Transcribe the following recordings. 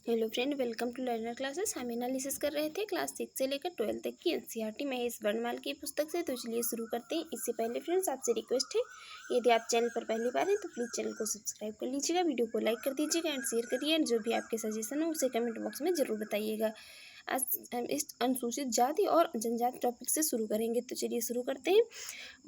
Hello friend, welcome to learner classes. हम analysis कर रहे थे क्लास 6 से लेकर 12 तक की एनसीईआरटी महेश वर्णमाल की पुस्तक से। तो चलिए शुरू करते हैं। इससे पहले फ्रेंड्स आपसे रिक्वेस्ट है, यदि आप चैनल पर पहली बार हैं तो प्लीज़ चैनल को सब्सक्राइब कर लीजिएगा, वीडियो को लाइक कर दीजिएगा एंड शेयर करिए। एंड जो भी आपके सजेशन हो उसे कमेंट बॉक्स में ज़रूर बताइएगा। आज हम इस अनुसूचित जाति और जनजाति टॉपिक से शुरू करेंगे। तो चलिए शुरू करते हैं।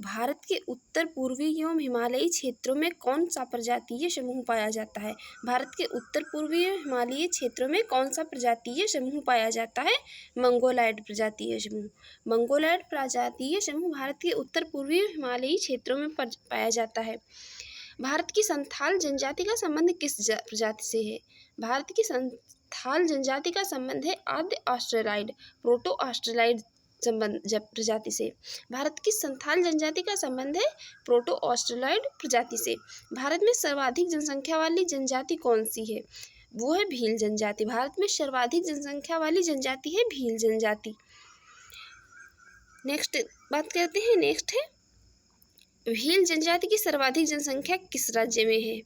भारत के उत्तर पूर्वी एवं हिमालयी क्षेत्रों में कौन सा प्रजातीय समूह पाया जाता है? भारत के उत्तर पूर्वी हिमालयी क्षेत्रों में कौन सा प्रजातीय समूह पाया जाता है? मंगोलायड प्रजातीय समूह। मंगोलायड प्रजातीय समूह भारत के उत्तर पूर्वी हिमालयी क्षेत्रों में पाया जाता है। भारत की संथाल जनजाति का संबंध किस प्रजाति से है? भारत की संथाल जनजाति का संबंध है आद्य ऑस्ट्रेलाइड प्रोटो ऑस्ट्रेलाइड प्रजाति से। भारत की संथाल जनजाति का संबंध है प्रोटो ऑस्ट्रेलाइड प्रजाति से। भारत में सर्वाधिक जनसंख्या वाली जनजाति कौन सी है? वो है भील जनजाति। भारत में सर्वाधिक जनसंख्या वाली जनजाति है भील जनजाति। नेक्स्ट बात करते हैं। नेक्स्ट है, भील जनजाति की सर्वाधिक जनसंख्या किस राज्य में है?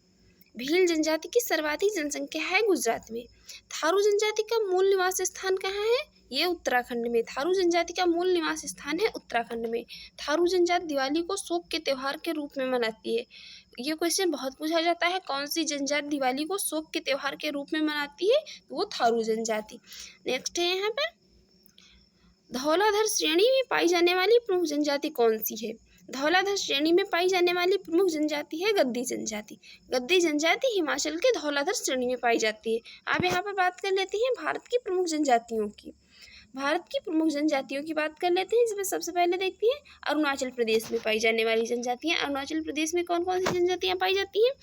भील जनजाति की सर्वाधिक जनसंख्या है गुजरात में। थारू जनजाति का मूल निवास स्थान कहाँ है? ये उत्तराखंड में। थारू जनजाति का मूल निवास स्थान है उत्तराखंड में। थारू जनजाति दिवाली को शोक के त्यौहार के रूप में मनाती है। ये क्वेश्चन बहुत पूछा जाता है, कौन सी जनजाति दिवाली को शोक के त्यौहार के रूप में मनाती है? तो वो थारू जनजाति। नेक्स्ट है यहाँ पर, धौलाधर श्रेणी में पाई जाने वाली प्रमुख जनजाति कौन सी है? धौलाधर श्रेणी में पाई जाने वाली प्रमुख जनजाति है गद्दी जनजाति। गद्दी जनजाति हिमाचल के धौलाधर श्रेणी में पाई जाती है। अब यहाँ पर बात कर लेते हैं भारत की प्रमुख जनजातियों की। भारत की प्रमुख जनजातियों की बात कर लेते हैं, जिसमें सबसे पहले देखते हैं अरुणाचल प्रदेश में पाई जाने वाली जनजातियाँ। अरुणाचल प्रदेश में कौन कौन सी जनजातियाँ पाई जाती हैं?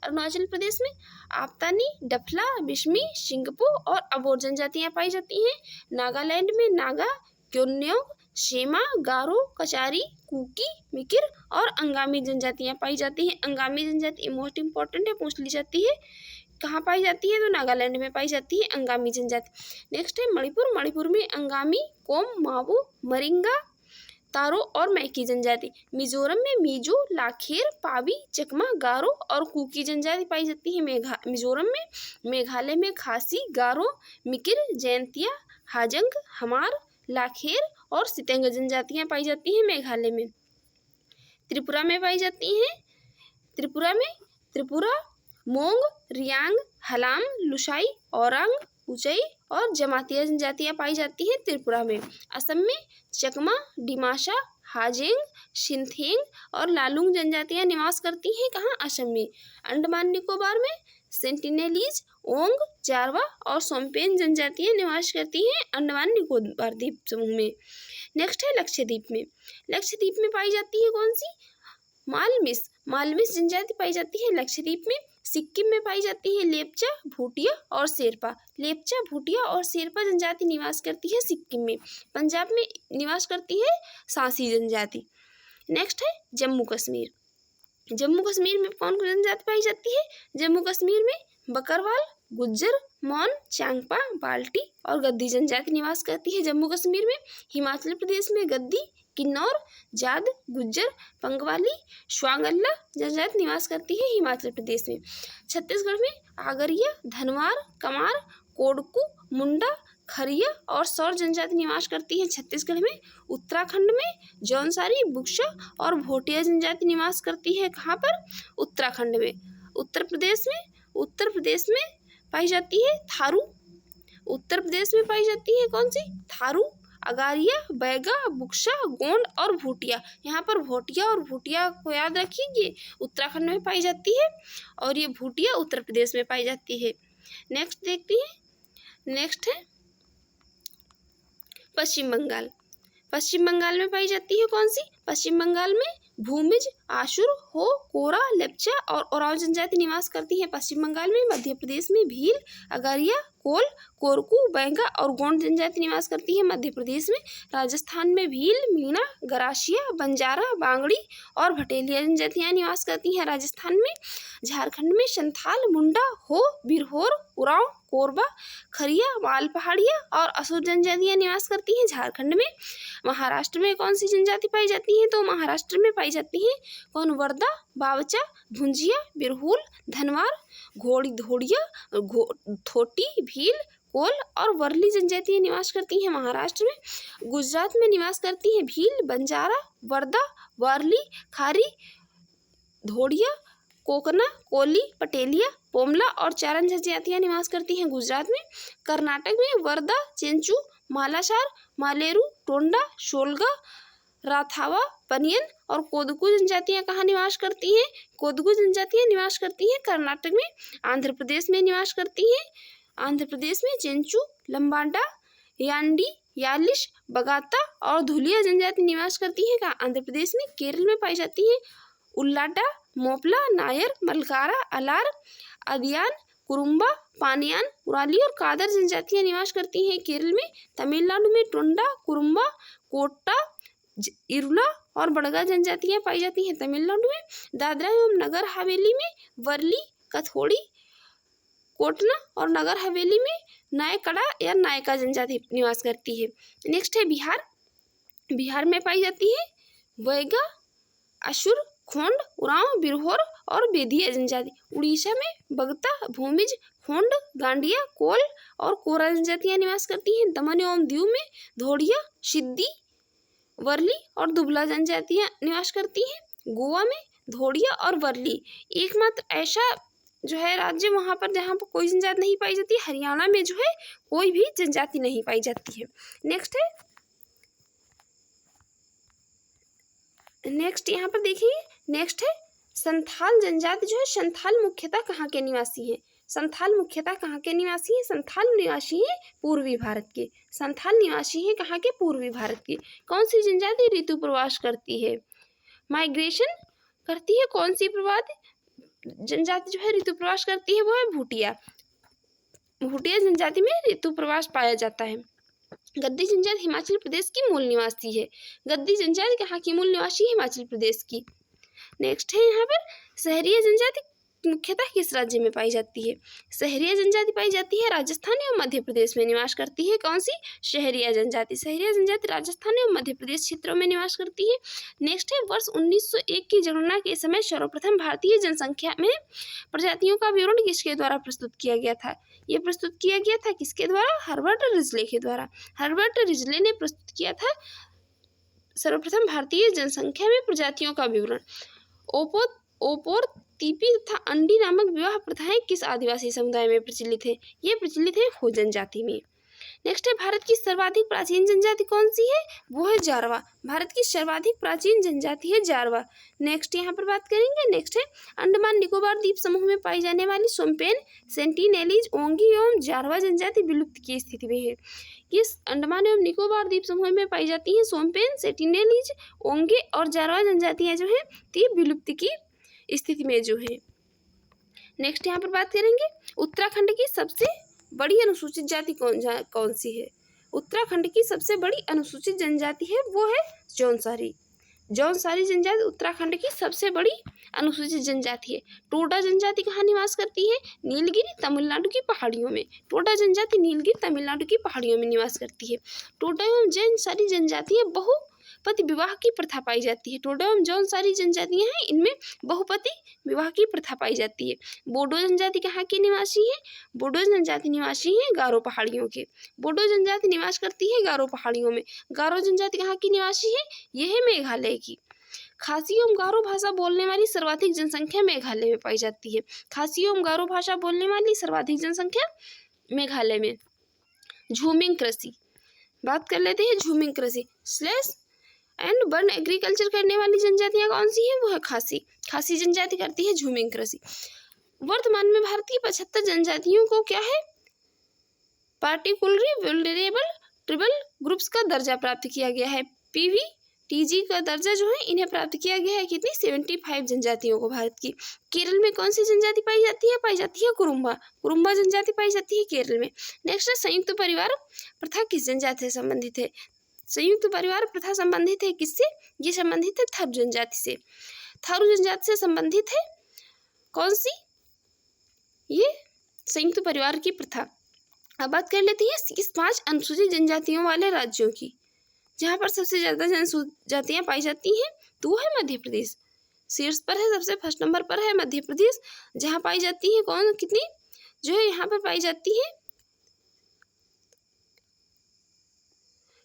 अरुणाचल प्रदेश में आपतानी, डफला, बिश्मी, शिंगपो और अबोर जनजातियाँ पाई जाती हैं। नागालैंड में नागा, क्योन्योंग, शेमा, गारो, कचारी, कुकी, मिकिर और अंगामी जनजातियाँ पाई जाती हैं। अंगामी जनजाति मोस्ट इंपॉर्टेंट है, पूछ ली जाती है। कहाँ पाई जाती है? तो नागालैंड में पाई जाती है अंगामी जनजाति। नेक्स्ट है मणिपुर। मणिपुर में अंगामी, कोम, मावो, मरिंगा, तारो और मैकी जनजाति। मिजोरम में मीजो, लाखेर, पावी, चकमा, गारो और कुकी जनजाति पाई जाती है मिजोरम में। मेघालय में खासी, गारो, मिकिर, जैंतिया, हाजंग, हमार, लाखेर और सितेंग जनजातियाँ पाई जाती हैं मेघालय में। त्रिपुरा में पाई जाती हैं। त्रिपुरा, मोंग, रियांग, हलाम, लुसाई, औरांग, उचई और जमातिया जनजातियाँ पाई जाती हैं त्रिपुरा में। असम में चकमा, डिमासा, हाजेंग, सिंथेंग और लालुंग जनजातियाँ निवास करती हैं। कहाँ? असम में। अंडमान निकोबार में सेंटिनेलीज, ओंग, जारवा और सोमपेन जनजातियाँ निवास करती हैं अंडमान निकोबार द्वीप समूह में। नेक्स्ट है लक्षद्वीप में। लक्षद्वीप में पाई जाती है कौन सी? मालमिस जनजाति पाई जाती है लक्षद्वीप में। सिक्किम में पाई जाती है लेपचा, भूटिया और शेरपा। लेपचा, भूटिया और शेरपा जनजाति निवास करती है सिक्किम में। पंजाब में निवास करती है सांसी जनजाति। नेक्स्ट है जम्मू कश्मीर। जम्मू कश्मीर में कौन कौन जनजाति पाई जाती है? जम्मू कश्मीर में बकरवाल, गुज्जर, मौन, चांगपा, बाल्टी और गद्दी जनजाति निवास करती है जम्मू कश्मीर में। हिमाचल प्रदेश में गद्दी, किन्नौर, जाद, गुज्जर, पंगवाली, स्वांगल्ला जनजाति निवास करती है हिमाचल प्रदेश में। छत्तीसगढ़ में आगरिया, धनवार, कमार, कोडकू, मुंडा, खरिया और सौर जनजाति निवास करती है छत्तीसगढ़ में। उत्तराखंड में जौनसारी, बुक्शा और भोटिया जनजाति निवास करती है। कहाँ पर? उत्तराखंड में। उत्तर प्रदेश में पाई जाती है थारू। उत्तर प्रदेश में पाई जाती है कौन सी? थारू, अगारिया, बैगा, बुक्शा, गोंड और भूटिया। यहाँ पर भोटिया और भूटिया को याद रखिए, उत्तराखंड में पाई जाती है और ये भूटिया उत्तर प्रदेश में पाई जाती है। नेक्स्ट देखते हैं। नेक्स्ट है पश्चिम बंगाल। पश्चिम बंगाल में पाई जाती है कौन सी? पश्चिम बंगाल में भूमिज, आशुर, हो, कोरा, लेप्चा और ओराव जनजाति निवास करती है पश्चिम बंगाल में। मध्य प्रदेश में भील, अगारिया, कोल, कोरकू, बैंगा और गोंड जनजाति निवास करती है मध्य प्रदेश में। राजस्थान में भील, मीणा, गरासिया, बंजारा, बांगड़ी और भटेलिया जनजातियाँ निवास करती हैं राजस्थान में। झारखंड में संथाल, मुंडा, हो, बिरहोर, उरांव, कोरबा, खरिया, माल पहाड़िया और असुर जनजातियाँ निवास करती हैं झारखंड में। महाराष्ट्र में कौन सी जनजाति पाई जाती है? तो महाराष्ट्र में पाई जाती हैं कौन? वर्धा, बावचा, भुंजिया, बिरहुल, धनवार, घोड़ी धोड़िया, थोटी, भील, कोल और वर्ली जनजातियाँ निवास करती हैं महाराष्ट्र में। गुजरात में निवास करती हैं भील, बंजारा, वर्दा, वारली, खारी, धोड़िया, कोकना, कोली, पटेलिया, पोमला और चारण जनजातियाँ निवास करती हैं गुजरात में। कर्नाटक में वर्दा, चेंचू, मालाशार, मालेरू, टोंडा, शोलगा, राथावा, पनियन और कोदगु जनजातियाँ कहाँ निवास करती हैं? कोदगु जनजातियाँ निवास करती हैं कर्नाटक में। आंध्र प्रदेश में निवास करती हैं। आंध्र प्रदेश में चेंचू, लंबाडा, यांडी, यालिश, बगाता और धुलिया जनजाति निवास करती हैं कहाँ? आंध्र प्रदेश में। केरल में पाई जाती हैं उल्लाडा, मोपला, नायर, मलकारा, अलार, अदियान, कुरुम्बा, पानियान, उराली और कादर जनजातियाँ निवास करती हैं केरल में। तमिलनाडु में टोंडा, कुरुम्बा, कोट्टा, इरुला और बड़गा जनजातियाँ पाई जाती हैं तमिलनाडु में। दादरा एवं नगर हवेली में वर्ली, कथोड़ी, कोटना और नगर हवेली में नायकड़ा या नायका जनजाति निवास करती है। नेक्स्ट है बिहार। बिहार में पाई जाती है वैगा, अशुर, खोंड, उरांव, बिरहोर और बेदिया जनजाति। उड़ीसा में बगता, भूमिज, खोंड, गांडिया, कोल और कोरा जनजातियाँ निवास करती हैं। दमन एवं दीव में धोड़िया, सिद्दी, वर्ली और दुबला जनजातियाँ निवास करती हैं। गोवा में धोड़िया और वर्ली। एकमात्र ऐसा जो है राज्य वहाँ पर जहाँ पर कोई जनजाति नहीं पाई जाती। हरियाणा में जो है कोई भी जनजाति नहीं पाई जाती है। नेक्स्ट यहाँ पर देखिए, नेक्स्ट है संथाल जनजाति जो है। संथाल मुख्यतः कहाँ के निवासी हैं? संथाल मुख्यतः कहाँ के निवासी हैं? संथाल निवासी हैं पूर्वी भारत के। संथाल निवासी हैं कहाँ के? पूर्वी भारत के। कौन सी जनजाति ऋतु प्रवास करती है? माइग्रेशन करती है। कौन सी जनजाति जो है ऋतु प्रवास करती है वो है भूटिया। भूटिया जनजाति में ऋतु प्रवास पाया जाता है। गद्दी जनजाति हिमाचल प्रदेश की मूल निवासी है। गद्दी जनजाति कहाँ की मूल निवासी है? हिमाचल प्रदेश की। नेक्स्ट है यहाँ पर सहरिया जनजाति मुख्यतः किस राज्य में पाई जाती है? सहरिया जनजाति पाई जाती है राजस्थान एवं मध्य प्रदेश में निवास करती है। कौन सी? शहरिया जनजाति। शहरिया जनजाति राजस्थान एवं मध्य प्रदेश क्षेत्रों में निवास करती है। नेक्स्ट है वर्ष 1901 की जनगणना के समय सर्वप्रथम भारतीय जनसंख्या में प्रजातियों का विवरण किसके द्वारा प्रस्तुत किया गया था? ये प्रस्तुत किया गया था किसके द्वारा? हर्बर्ट रिजले के द्वारा। हर्बर्ट रिजले ने प्रस्तुत किया था सर्वप्रथम भारतीय जनसंख्या में प्रजातियों का विवरण। ओपोर, तीपी तथा अंडी नामक विवाह प्रथाएं किस आदिवासी समुदाय में प्रचलित है? ये प्रचलित है हो जनजाति में। नेक्स्ट है भारत की सर्वाधिक प्राचीन जनजाति कौन सी है? वो है जारवा। भारत की सर्वाधिक प्राचीन जनजाति है जारवा। नेक्स्ट यहाँ पर बात करेंगे। नेक्स्ट है अंडमान निकोबार द्वीप समूह में पाई जाने वाली सोम्पेन, सेंटिनेलीज, ओंगी एवं जारवा जनजाति विलुप्त की स्थिति में है। किस अंडमान एवं निकोबार द्वीप समूह में पाई जाती है सोम्पेन, सेंटिनेलीज, ओंगे और जारवा जनजातियाँ जो है ती विलुप्त की स्थिति में जो है। नेक्स्ट यहाँ पर बात करेंगे उत्तराखंड की सबसे बड़ी अनुसूचित जाति कौन सी है? उत्तराखंड की सबसे बड़ी अनुसूचित जनजाति है वो है जौनसारी। जौनसारी जनजाति उत्तराखंड की सबसे बड़ी अनुसूचित जनजाति है। टोडा जनजाति कहाँ निवास करती है? नीलगिरी तमिलनाडु की पहाड़ियों में। टोडा जनजाति नीलगिरी तमिलनाडु की पहाड़ियों में निवास करती है। टोडा एवं जौनसारी जनजातियाँ बहुपति विवाह की प्रथा पाई जाती है। टोडा एवं जौनसारी जनजातियाँ हैं इनमें बहुपति विवाह की प्रथा पाई जाती है। बोडो जनजाति कहाँ के निवासी है? बोडो जनजाति निवासी है गारो पहाड़ियों के। बोडो जनजाति निवास करती है गारो पहाड़ियों में। गारो जनजाति कहाँ की निवासी है? यह है मेघालय की। खासी एवं गारो भाषा बोलने वाली सर्वाधिक जनसंख्या मेघालय में पाई जाती है। खासी एवं गारो भाषा बोलने वाली सर्वाधिक जनसंख्या मेघालय में। झूमिंग कृषि बात कर लेते हैं। झूमिंग कृषि स्लैश एंड बर्न एग्रीकल्चर करने वाली जनजातियाँ कौन सी हैं? वो है खासी। खासी जनजाति करती है झूमिंग कृषि। वर्तमान में भारत की 75 जनजातियों को क्या है? पार्टिकुलरली वल्नरेबल ट्राइबल ग्रुप्स का दर्जा प्राप्त किया गया है। PVTG का दर्जा जो है इन्हें प्राप्त किया गया है। कितनी? 75 जनजातियों को भारत की। केरल में कौन सी जनजाति पाई जाती है? पाई जाती है कुरुम्बा। कुरुम्बा जनजाति पाई जाती है केरल में। नेक्स्ट है संयुक्त परिवार प्रथा किस जनजाति से संबंधित है? संयुक्त परिवार प्रथा संबंधित है किससे? ये संबंधित है थारू जनजाति से। थारू जनजाति से संबंधित है कौन सी? ये संयुक्त परिवार की प्रथा। अब बात कर लेते हैं इस 5 अनुसूचित जनजातियों वाले राज्यों की, जहाँ पर सबसे ज़्यादा जनजातियाँ पाई जाती हैं तो वो है मध्य प्रदेश। शीर्ष पर है, सबसे फर्स्ट नंबर पर है मध्य प्रदेश, जहाँ पाई जाती है कौन कितनी जो है यहाँ पर पाई जाती है,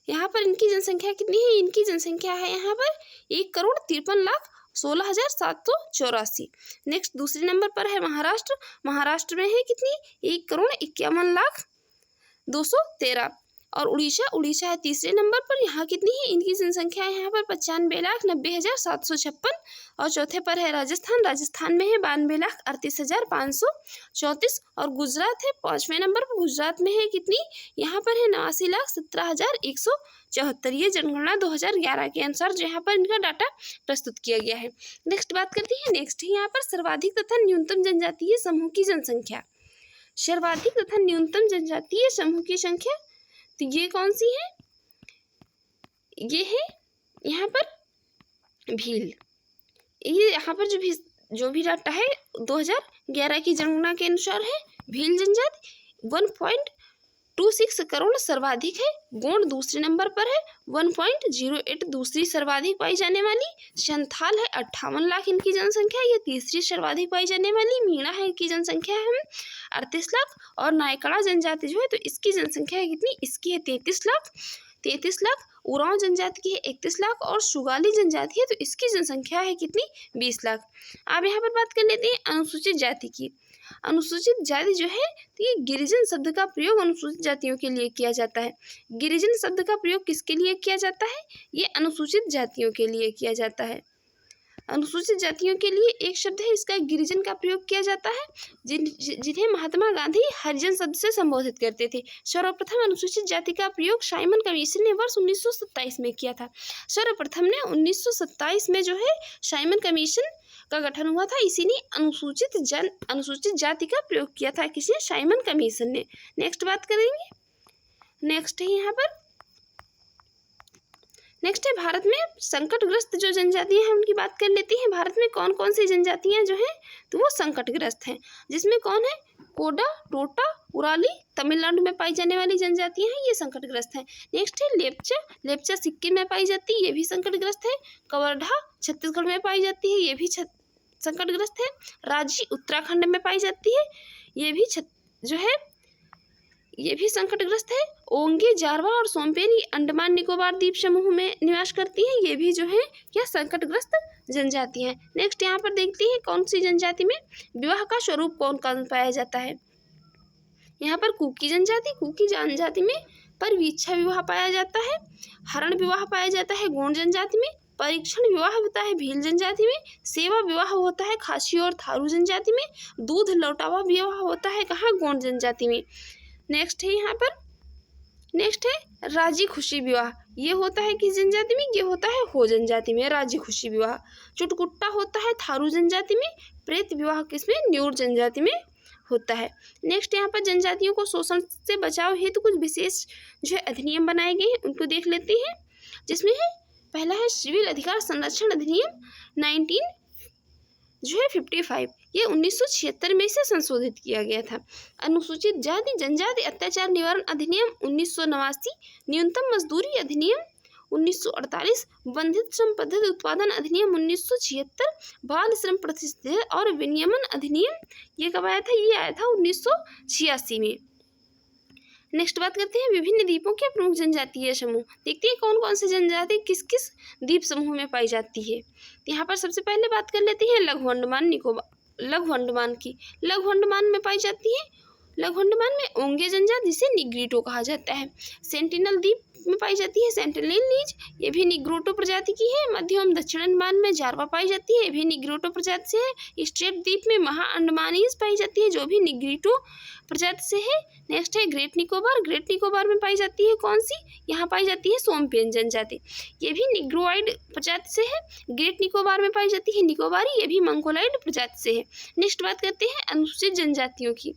यहाँ पर इनकी जनसंख्या कितनी है, इनकी जनसंख्या है यहाँ पर 1,53,16,784। नेक्स्ट दूसरे नंबर पर है महाराष्ट्र, महाराष्ट्र में है कितनी 1,51,213। और उड़ीसा, उड़ीसा है तीसरे नंबर पर, यहाँ कितनी है, इनकी जनसंख्या है यहाँ पर 95,90,756। और चौथे पर है राजस्थान, राजस्थान में है 92,38,534। और गुजरात है पाँचवें नंबर पर, गुजरात में है कितनी, यहाँ पर है 89,17,174। ये जनगणना 2011 के अनुसार जो यहाँ पर इनका डाटा प्रस्तुत किया गया है। नेक्स्ट बात करते हैं, नेक्स्ट है यहाँ पर सर्वाधिक तथा न्यूनतम जनजातीय समूह की जनसंख्या। सर्वाधिक तथा न्यूनतम जनजातीय समूह की संख्या, तो ये कौन सी है, ये है यहाँ पर भील। ये यहाँ पर जो भी डाटा है 2011 की जनगणना के अनुसार है। भील जनजाति 1.26 करोड़ सर्वाधिक है। गोंड दूसरे नंबर पर है 1.08 दूसरी सर्वाधिक पाई जाने वाली। संथाल है 58 लाख इनकी जनसंख्या, ये तीसरी सर्वाधिक पाई जाने वाली। मीणा है इनकी जनसंख्या है 38 लाख। और नायकड़ा जनजाति जो है तो इसकी जनसंख्या है कितनी, इसकी है 33 लाख। उरांव जनजाति की है 31 लाख। और सुगाली जनजाति है तो इसकी जनसंख्या है कितनी 20 लाख। अब यहाँ पर बात कर लेते हैं अनुसूचित जाति की। अनुसूचित जाति जो है तो ये गिरिजन शब्द का प्रयोग अनुसूचित जातियों के लिए किया जाता है। गिरिजन शब्द का प्रयोग किसके लिए किया जाता है, ये अनुसूचित जातियों के लिए किया जाता है। अनुसूचित जातियों के लिए एक शब्द है, इसका गिरिजन का प्रयोग किया जाता है, जिन्हें महात्मा गांधी हरिजन शब्द से संबोधित करते थे। सर्वप्रथम अनुसूचित जाति का प्रयोग साइमन कमीशन ने वर्ष 1927 में किया था। सर्वप्रथम ने 1927 में जो है साइमन कमीशन का गठन हुआ था, इसी ने अनुसूचित जाति का प्रयोग किया था, किसने, साइमन कमीशन ने। नेक्स्ट बात करेंगे, नेक्स्ट है यहाँ पर, नेक्स्ट है भारत में संकटग्रस्त जो जनजातियां हैं उनकी बात कर लेते हैं। भारत में कौन कौन सी जनजातियां जो हैं तो वो संकटग्रस्त हैं, जिसमें कौन है, कोडा, टोटा, उराली तमिलनाडु में पाई जाने वाली जनजातियां हैं, ये संकटग्रस्त हैं। नेक्स्ट है लेप्चा, लेप्चा सिक्किम में पाई जाती है, ये भी संकटग्रस्त है। कवर्धा छत्तीसगढ़ में पाई जाती है, ये भी संकटग्रस्त है। राजी उत्तराखंड में पाई जाती है, ये भी जो है ये भी संकटग्रस्त है। ओंगे, जारवा और सोमपेन अंडमान निकोबार द्वीप समूह में निवास करती हैं, ये भी जो है क्या संकटग्रस्त जनजाति हैं। नेक्स्ट यहाँ पर देखते हैं कौन सी जनजाति में विवाह का स्वरूप कौन कौन पाया जाता है। यहाँ पर कुकी जनजाति में परवीक्षा विवाह पाया जाता है। हरण विवाह पाया जाता है गोंड जनजाति में। परीक्षण विवाह होता है भील जनजाति में। सेवा विवाह होता है खासी और थारू जनजाति में। दूध लौटावा विवाह होता है कहाँ, गोंड जनजाति में। नेक्स्ट है यहाँ पर, नेक्स्ट है राजी खुशी विवाह, ये होता है किस जनजाति में, ये होता है हो जनजाति में राजी खुशी विवाह। चुटकुट्टा होता है थारू जनजाति में। प्रेत विवाह किसमें, न्यूर जनजाति में होता है। नेक्स्ट यहाँ पर जनजातियों को शोषण से बचाव हेतु कुछ विशेष जो है अधिनियम बनाए गए हैं, उनको देख लेते हैं। जिसमें है पहला है सिविल अधिकार संरक्षण अधिनियम 1955, ये 1976 में से संशोधित किया गया था। अनुसूचित जाति जनजाति अत्याचार निवारण अधिनियम 1989, न्यूनतम मजदूरी अधिनियम 1948, बंधित श्रम पद्धति उत्पादन अधिनियम 1976, बाल श्रम प्रतिषेध और विनियमन अधिनियम ये कब आया था, ये आया था 1986 में। नेक्स्ट बात करते हैं विभिन्न द्वीपों के प्रमुख जनजातीय समूह। देखते हैं कौन कौन से जनजाति किस किस द्वीप समूह में पाई जाती है। यहाँ पर सबसे पहले बात कर लेते हैं लघु अंडमान निकोबार, लघु अंडमान की। लघु अंडमान में पाई जाती है, लघु अंडमान में ओंगे जनजाति जिसे निग्रीटो कहा जाता है। सेंटिनल द्वीप में पाई जाती है सेंटिनेलीज, ये भी निग्रोटो प्रजाति की है। मध्य एवं दक्षिण अंडमान में जारवा पाई जाती है, ये भी निग्रोटो प्रजाति से है। स्ट्रेट द्वीप में महा अंडमानीज पाई जाती है जो भी निग्रीटो प्रजाति से है। नेक्स्ट है ग्रेट निकोबार, ग्रेट निकोबार में पाई जाती है कौन सी, यहाँ पाई जाती है सोमपेन जनजाति, ये भी निग्रोइड प्रजाति से है। ग्रेट निकोबार में पाई जाती है निकोबारी, ये भी मंगोलाइड प्रजाति से है। नेक्स्ट बात करते हैं अनुसूचित जनजातियों की।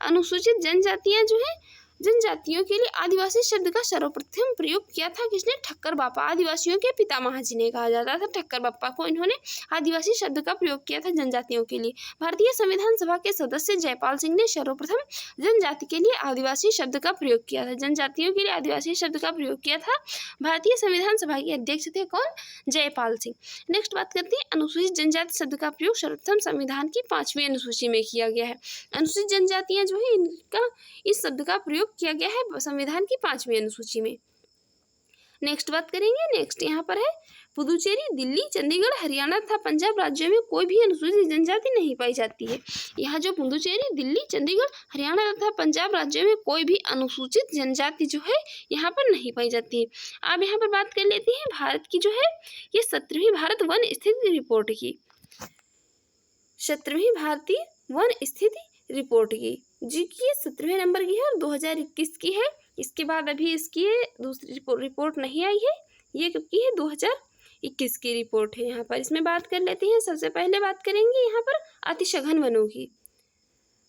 अनुसूचित जनजातियाँ जो है जनजातियों के लिए आदिवासी शब्द का सर्वप्रथम प्रयोग किया था किसने? ठक्कर बापा। आदिवासियों के पितामह जिन्हें कहा जाता था, ठक्कर बापा को इन्होंने आदिवासी शब्द का प्रयोग किया था जनजातियों के लिए। भारतीय संविधान सभा के सदस्य जयपाल सिंह ने सर्वप्रथम जनजाति के लिए आदिवासी शब्द का प्रयोग किया था। जनजातियों के लिए आदिवासी शब्द का प्रयोग किया था। भारतीय संविधान सभा के अध्यक्ष थे कौन? जयपाल सिंह। नेक्स्ट बात करते हैं, अनुसूचित जनजाति शब्द का प्रयोग सर्वप्रथम संविधान की 5वीं अनुसूची में किया गया है। अनुसूचित जनजातियां जो है इनका इस शब्द का प्रयोग किया गया है संविधान की 5वीं अनुसूची में। नेक्स्ट बात करेंगे, नेक्स्ट यहाँ पर है पुदुचेरी, दिल्ली, चंडीगढ़, हरियाणा तथा पंजाब राज्यों में कोई भी अनुसूचित जनजाति नहीं पाई जाती है। यहाँ जो पुदुचेरी, दिल्ली, चंडीगढ़, हरियाणा तथा पंजाब राज्यों में कोई भी अनुसूचित जनजाति जो है यहाँ पर नहीं पाई जाती है। अब यहाँ पर बात कर लेते हैं भारत की जो है ये 17वीं भारत वन स्थिति रिपोर्ट की, 17वीं भारतीय वन स्थिति रिपोर्ट की, जी की 17वें नंबर की है और 2021 की है। इसके बाद अभी इसकी दूसरी रिपोर्ट नहीं आई है, ये कब की है? 2021 की रिपोर्ट है। यहाँ पर इसमें बात कर लेते हैं। सबसे पहले बात करेंगे यहाँ पर अतिसघन वनों की।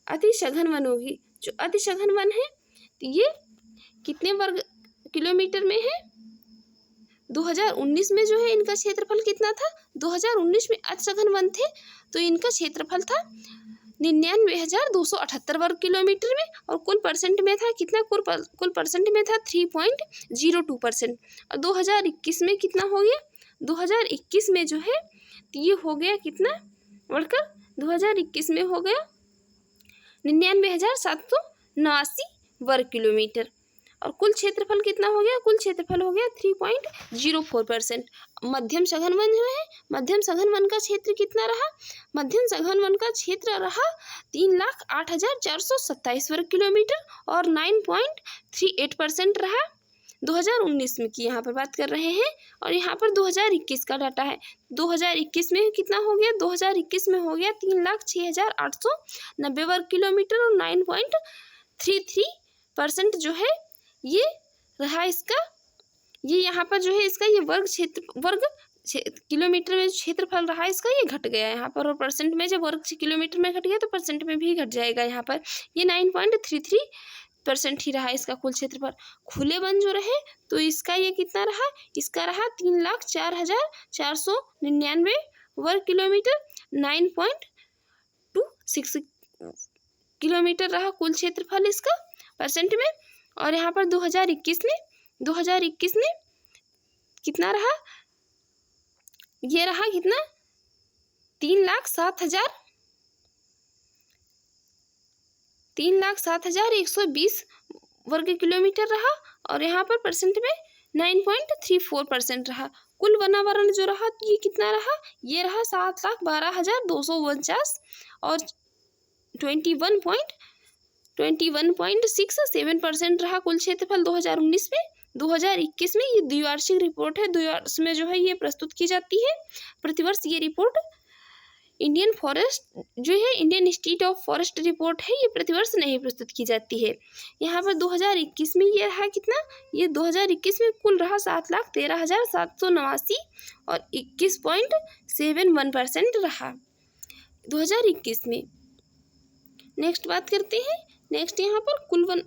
अतिसघन वनों की जो अतिसघन वन है तो ये कितने वर्ग किलोमीटर में है? 2019 में जो है इनका क्षेत्रफल कितना था? 2019 में अतिसघन वन थे तो इनका क्षेत्रफल था 99,278 वर्ग किलोमीटर में और कुल परसेंट में था कितना? कुल परसेंट में था 3.02%। और 2021 में कितना हो गया? 2021 में जो है ये हो गया कितना बढ़कर? 2021 में हो गया 99,789 वर्ग किलोमीटर और कुल क्षेत्रफल कितना हो गया? कुल क्षेत्रफल हो गया 3.04%। मध्यम सघन वन जो है, मध्यम सघन वन का क्षेत्र कितना रहा? मध्यम सघन वन का क्षेत्र रहा 3,08,427 वर्ग किलोमीटर और 9.38% रहा 2019 में की यहाँ पर बात कर रहे हैं। और यहाँ पर 2021 का डाटा है। 2021 में कितना हो गया? 2021 में हो गया 3,06,890 वर्ग किलोमीटर और 9.33% जो है ये रहा इसका। ये यहाँ पर जो है इसका ये वर्ग किलोमीटर में क्षेत्रफल रहा इसका ये घट गया यहाँ पर, और परसेंट में जब वर्ग किलोमीटर में घट गया तो परसेंट में भी घट जाएगा। यहाँ पर ये 9.33% ही रहा इसका कुल क्षेत्रफल। खुले वन जो रहे तो इसका ये कितना रहा? इसका रहा 3,04,499 वर्ग किलोमीटर, 9.26 किलोमीटर रहा कुल क्षेत्रफल इसका परसेंट में। और यहाँ पर 2021 में कितना रहा? ये रहा कितना? 3,07,120 वर्ग किलोमीटर रहा और यहाँ पर परसेंट में 9.34% रहा। कुल वनावरण जो रहा ये कितना रहा? ये रहा 7,12,249 और 21.67% रहा कुल क्षेत्रफल 2019 में। 2021 में ये द्विवार्षिक रिपोर्ट है, द्विवर्ष में जो है ये प्रस्तुत की जाती है। प्रतिवर्ष ये रिपोर्ट इंडियन फॉरेस्ट जो है Indian institute of forest report है, ये प्रतिवर्ष नहीं प्रस्तुत की जाती है। यहाँ पर 2021 में ये रहा कितना? ये 2021 में कुल रहा 7,13,789 और 21.71% रहा 2021 में। नेक्स्ट बात करते हैं। नेक्स्ट यहाँ पर कुल वन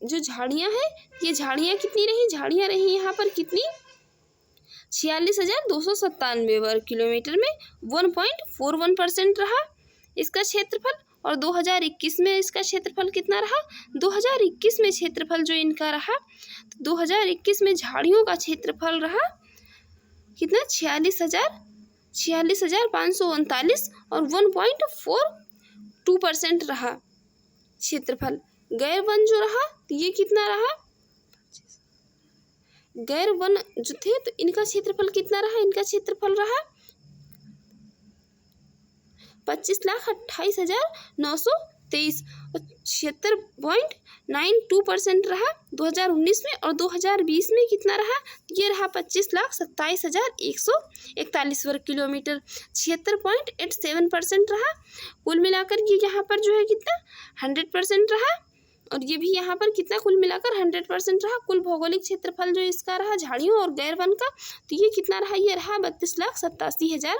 जो झाड़ियाँ हैं ये झाड़ियाँ कितनी रही? झाड़ियाँ रही यहाँ पर कितनी? 46,297 वर्ग किलोमीटर में 1.41% रहा इसका क्षेत्रफल। और 2021 में इसका क्षेत्रफल कितना रहा? 2021 में क्षेत्रफल जो इनका रहा तो 2021 में झाड़ियों का क्षेत्रफल रहा कितना? 46,539 और 1.42% रहा क्षेत्रफल। गैर वन जो रहा तो ये कितना रहा? गैर वन जो थे तो इनका क्षेत्रफल कितना रहा? इनका क्षेत्रफल रहा 25,28,923 और 76.92% रहा 2019 में। और 2020 में कितना रहा? ये रहा 25,27,141 वर्ग किलोमीटर, 76.87% रहा। कुल मिलाकर ये यहाँ पर जो है कितना? 100% रहा। और ये भी यहाँ पर कितना? कुल मिलाकर 100% रहा। कुल भौगोलिक क्षेत्रफल जो इसका रहा झाड़ियों और गैर वन का तो ये कितना रहा? ये रहा 32,87,000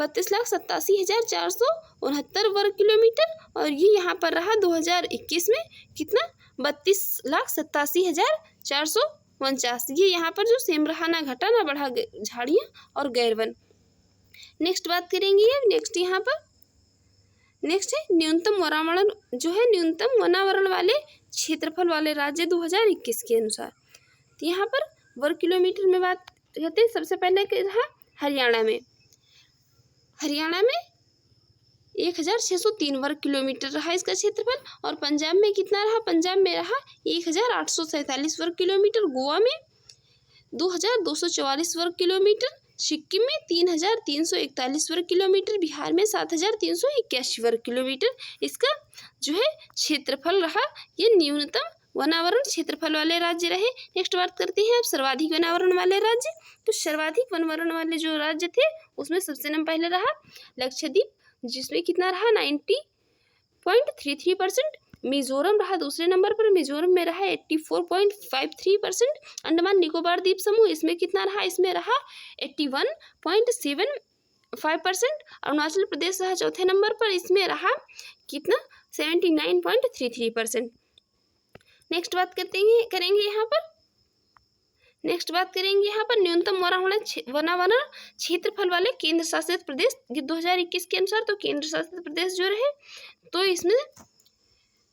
32,87,469 वर्ग किलोमीटर। और ये यहाँ पर रहा 2021 में कितना, 32,87,449। ये यहाँ पर जो सेम रहा, ना घटा ना बढ़ा, झाड़ियाँ और गैर वन। नेक्स्ट बात करेंगे अब, नेक्स्ट यहाँ पर नेक्स्ट है न्यूनतम वनावरण, जो है न्यूनतम वनावरण वाले क्षेत्रफल वाले राज्य 2021 के अनुसार। तो यहाँ पर वर्ग किलोमीटर में बात करते हैं। सबसे पहले रहा हरियाणा में 1603 वर्ग किलोमीटर रहा इसका क्षेत्रफल। और पंजाब में कितना रहा, पंजाब में रहा 1847 वर्ग किलोमीटर। गोवा में 2244 वर्ग किलोमीटर। सिक्किम में 3341 वर्ग किलोमीटर। बिहार में 7381 वर्ग किलोमीटर इसका जो है क्षेत्रफल रहा। ये न्यूनतम वनावरण क्षेत्रफल वाले राज्य रहे। नेक्स्ट बात करते हैं अब सर्वाधिक वनावरण वाले राज्य। तो सर्वाधिक वनावरण वाले जो राज्य थे उसमें सबसे नंबर पहले रहा लक्षद्वीप, जिसमें कितना रहा 90.33%। मिजोरम रहा दूसरे नंबर पर, मिजोरम में रहा 84.53%। अंडमान निकोबार द्वीप समूह, इसमें कितना रहा, इसमें रहा 81.75%। अरुणाचल प्रदेश रहा चौथे नंबर पर, इसमें रहा कितना 79.33%। नेक्स्ट बात करेंगे यहाँ पर न्यूनतम वनावरण क्षेत्रफल वाले केंद्र शासित प्रदेश 2021 के अनुसार। तो केंद्र शासित प्रदेश जो रहे, तो इसमें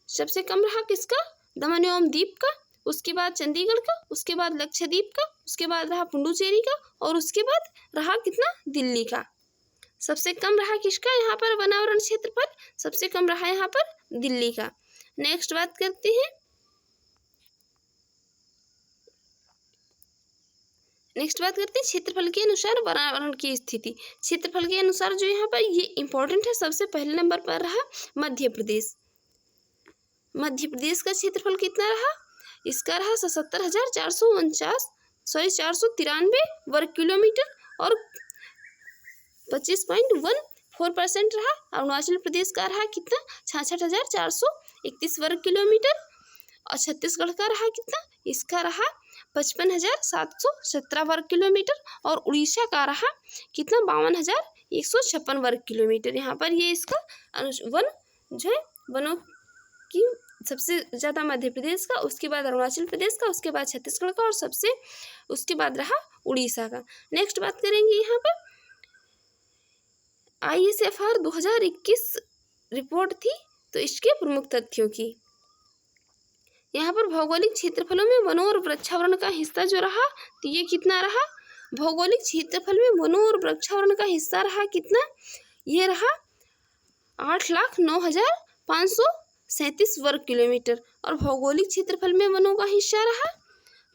सबसे कम रहा किसका, दमन एवं दीव का, उसके बाद चंडीगढ़ का, उसके बाद लक्षद्वीप का, उसके बाद रहा पुडुचेरी का, और उसके बाद रहा कितना, दिल्ली का। सबसे कम रहा किसका यहाँ पर वनावरण क्षेत्रफल, सबसे कम रहा यहाँ पर दिल्ली का। नेक्स्ट बात करते हैं क्षेत्रफल के अनुसार वनावरण की स्थिति। क्षेत्रफल के अनुसार जो यहाँ पर ये इंपॉर्टेंट है। सबसे पहले नंबर पर रहा मध्य प्रदेश। मध्य प्रदेश का क्षेत्रफल कितना रहा, इसका रहा 77,493 वर्ग किलोमीटर और 25.14% रहा। अरुणाचल प्रदेश का रहा कितना 66,431 वर्ग किलोमीटर। और छत्तीसगढ़ का रहा कितना, इसका रहा 55,717 वर्ग किलोमीटर। और उड़ीसा का रहा कितना 52,156 वर्ग किलोमीटर। यहाँ पर ये इसका वन जो है वनों की सबसे ज़्यादा मध्य प्रदेश का, उसके बाद अरुणाचल प्रदेश का, उसके बाद छत्तीसगढ़ का, और सबसे उसके बाद रहा उड़ीसा का। नेक्स्ट बात करेंगे यहाँ पर ISFR 2021 रिपोर्ट थी, तो इसके प्रमुख तथ्यों की। यहाँ पर भौगोलिक क्षेत्रफलों में वनों और वृक्षावरण का हिस्सा जो रहा, तो ये कितना रहा, भौगोलिक क्षेत्रफल में वनों और वृक्षावरण का हिस्सा रहा कितना, ये रहा 8,09,537 वर्ग किलोमीटर। और भौगोलिक क्षेत्रफल में वनों का हिस्सा रहा,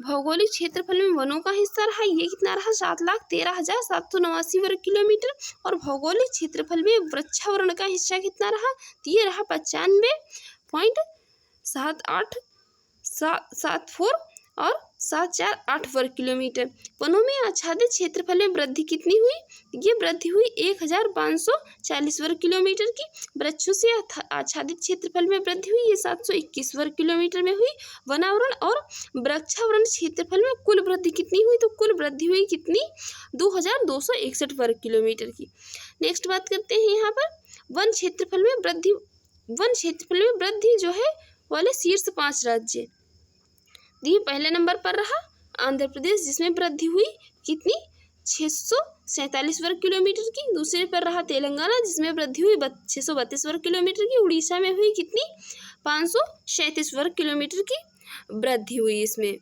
भौगोलिक क्षेत्रफल में वनों का हिस्सा रहा, ये कितना रहा 7,13,789 वर्ग किलोमीटर। और भौगोलिक क्षेत्रफल में वृक्षावरण का हिस्सा कितना रहा, तो ये रहा 95.74 और 748 वर्ग किलोमीटर। वनों में आच्छादित क्षेत्रफल में वृद्धि कितनी हुई, ये वृद्धि हुई 1,540 वर्ग किलोमीटर की। वृक्षों से आच्छादित क्षेत्रफल में वृद्धि हुई, ये 721 वर्ग किलोमीटर में हुई। वनावरण और वृक्षावरण क्षेत्रफल में कुल वृद्धि कितनी हुई, तो कुल वृद्धि हुई कितनी 2,261 वर्ग किलोमीटर की। नेक्स्ट बात करते हैं यहाँ पर वन क्षेत्रफल में वृद्धि जो है वाले शीर्ष 5 राज्य। ये पहले नंबर पर रहा आंध्र प्रदेश, जिसमें वृद्धि हुई कितनी 647 वर्ग किलोमीटर की। दूसरे पर रहा तेलंगाना, जिसमें वृद्धि हुई 632 वर्ग किलोमीटर की। उड़ीसा में हुई कितनी 537 वर्ग किलोमीटर की वृद्धि हुई इसमें।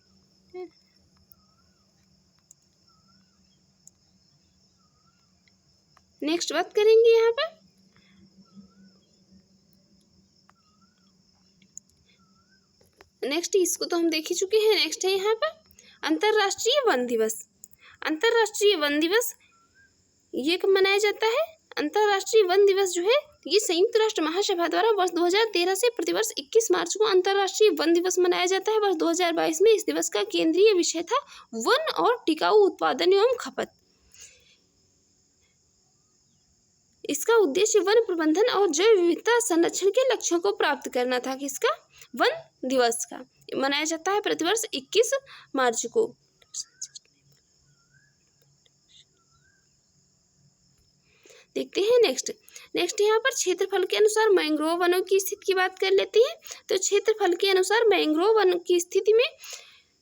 नेक्स्ट बात करेंगे यहाँ पर नेक्स्ट, इसको तो हम देख ही चुके हैं। नेक्स्ट है यहाँ पर अंतर्राष्ट्रीय वन दिवस। अंतर्राष्ट्रीय वन दिवस ये कब मनाया जाता है, अंतर्राष्ट्रीय वन दिवस जो है ये संयुक्त राष्ट्र महासभा द्वारा वर्ष 2013 से प्रतिवर्ष 21 मार्च को अंतर्राष्ट्रीय वन दिवस मनाया जाता है। वर्ष 2022 में इस दिवस का केंद्रीय विषय था वन और टिकाऊ उत्पादन एवं खपत। इसका उद्देश्य वन प्रबंधन और जैव विविधता संरक्षण के लक्ष्यों को प्राप्त करना था। किसका, वन दिवस का मनाया जाता है प्रतिवर्ष 21 मार्च को। देखते हैं नेक्स्ट यहाँ पर क्षेत्रफल के अनुसार मैंग्रोव वनों की स्थिति की बात कर लेते हैं। तो क्षेत्रफल के अनुसार मैंग्रोव वनों की स्थिति में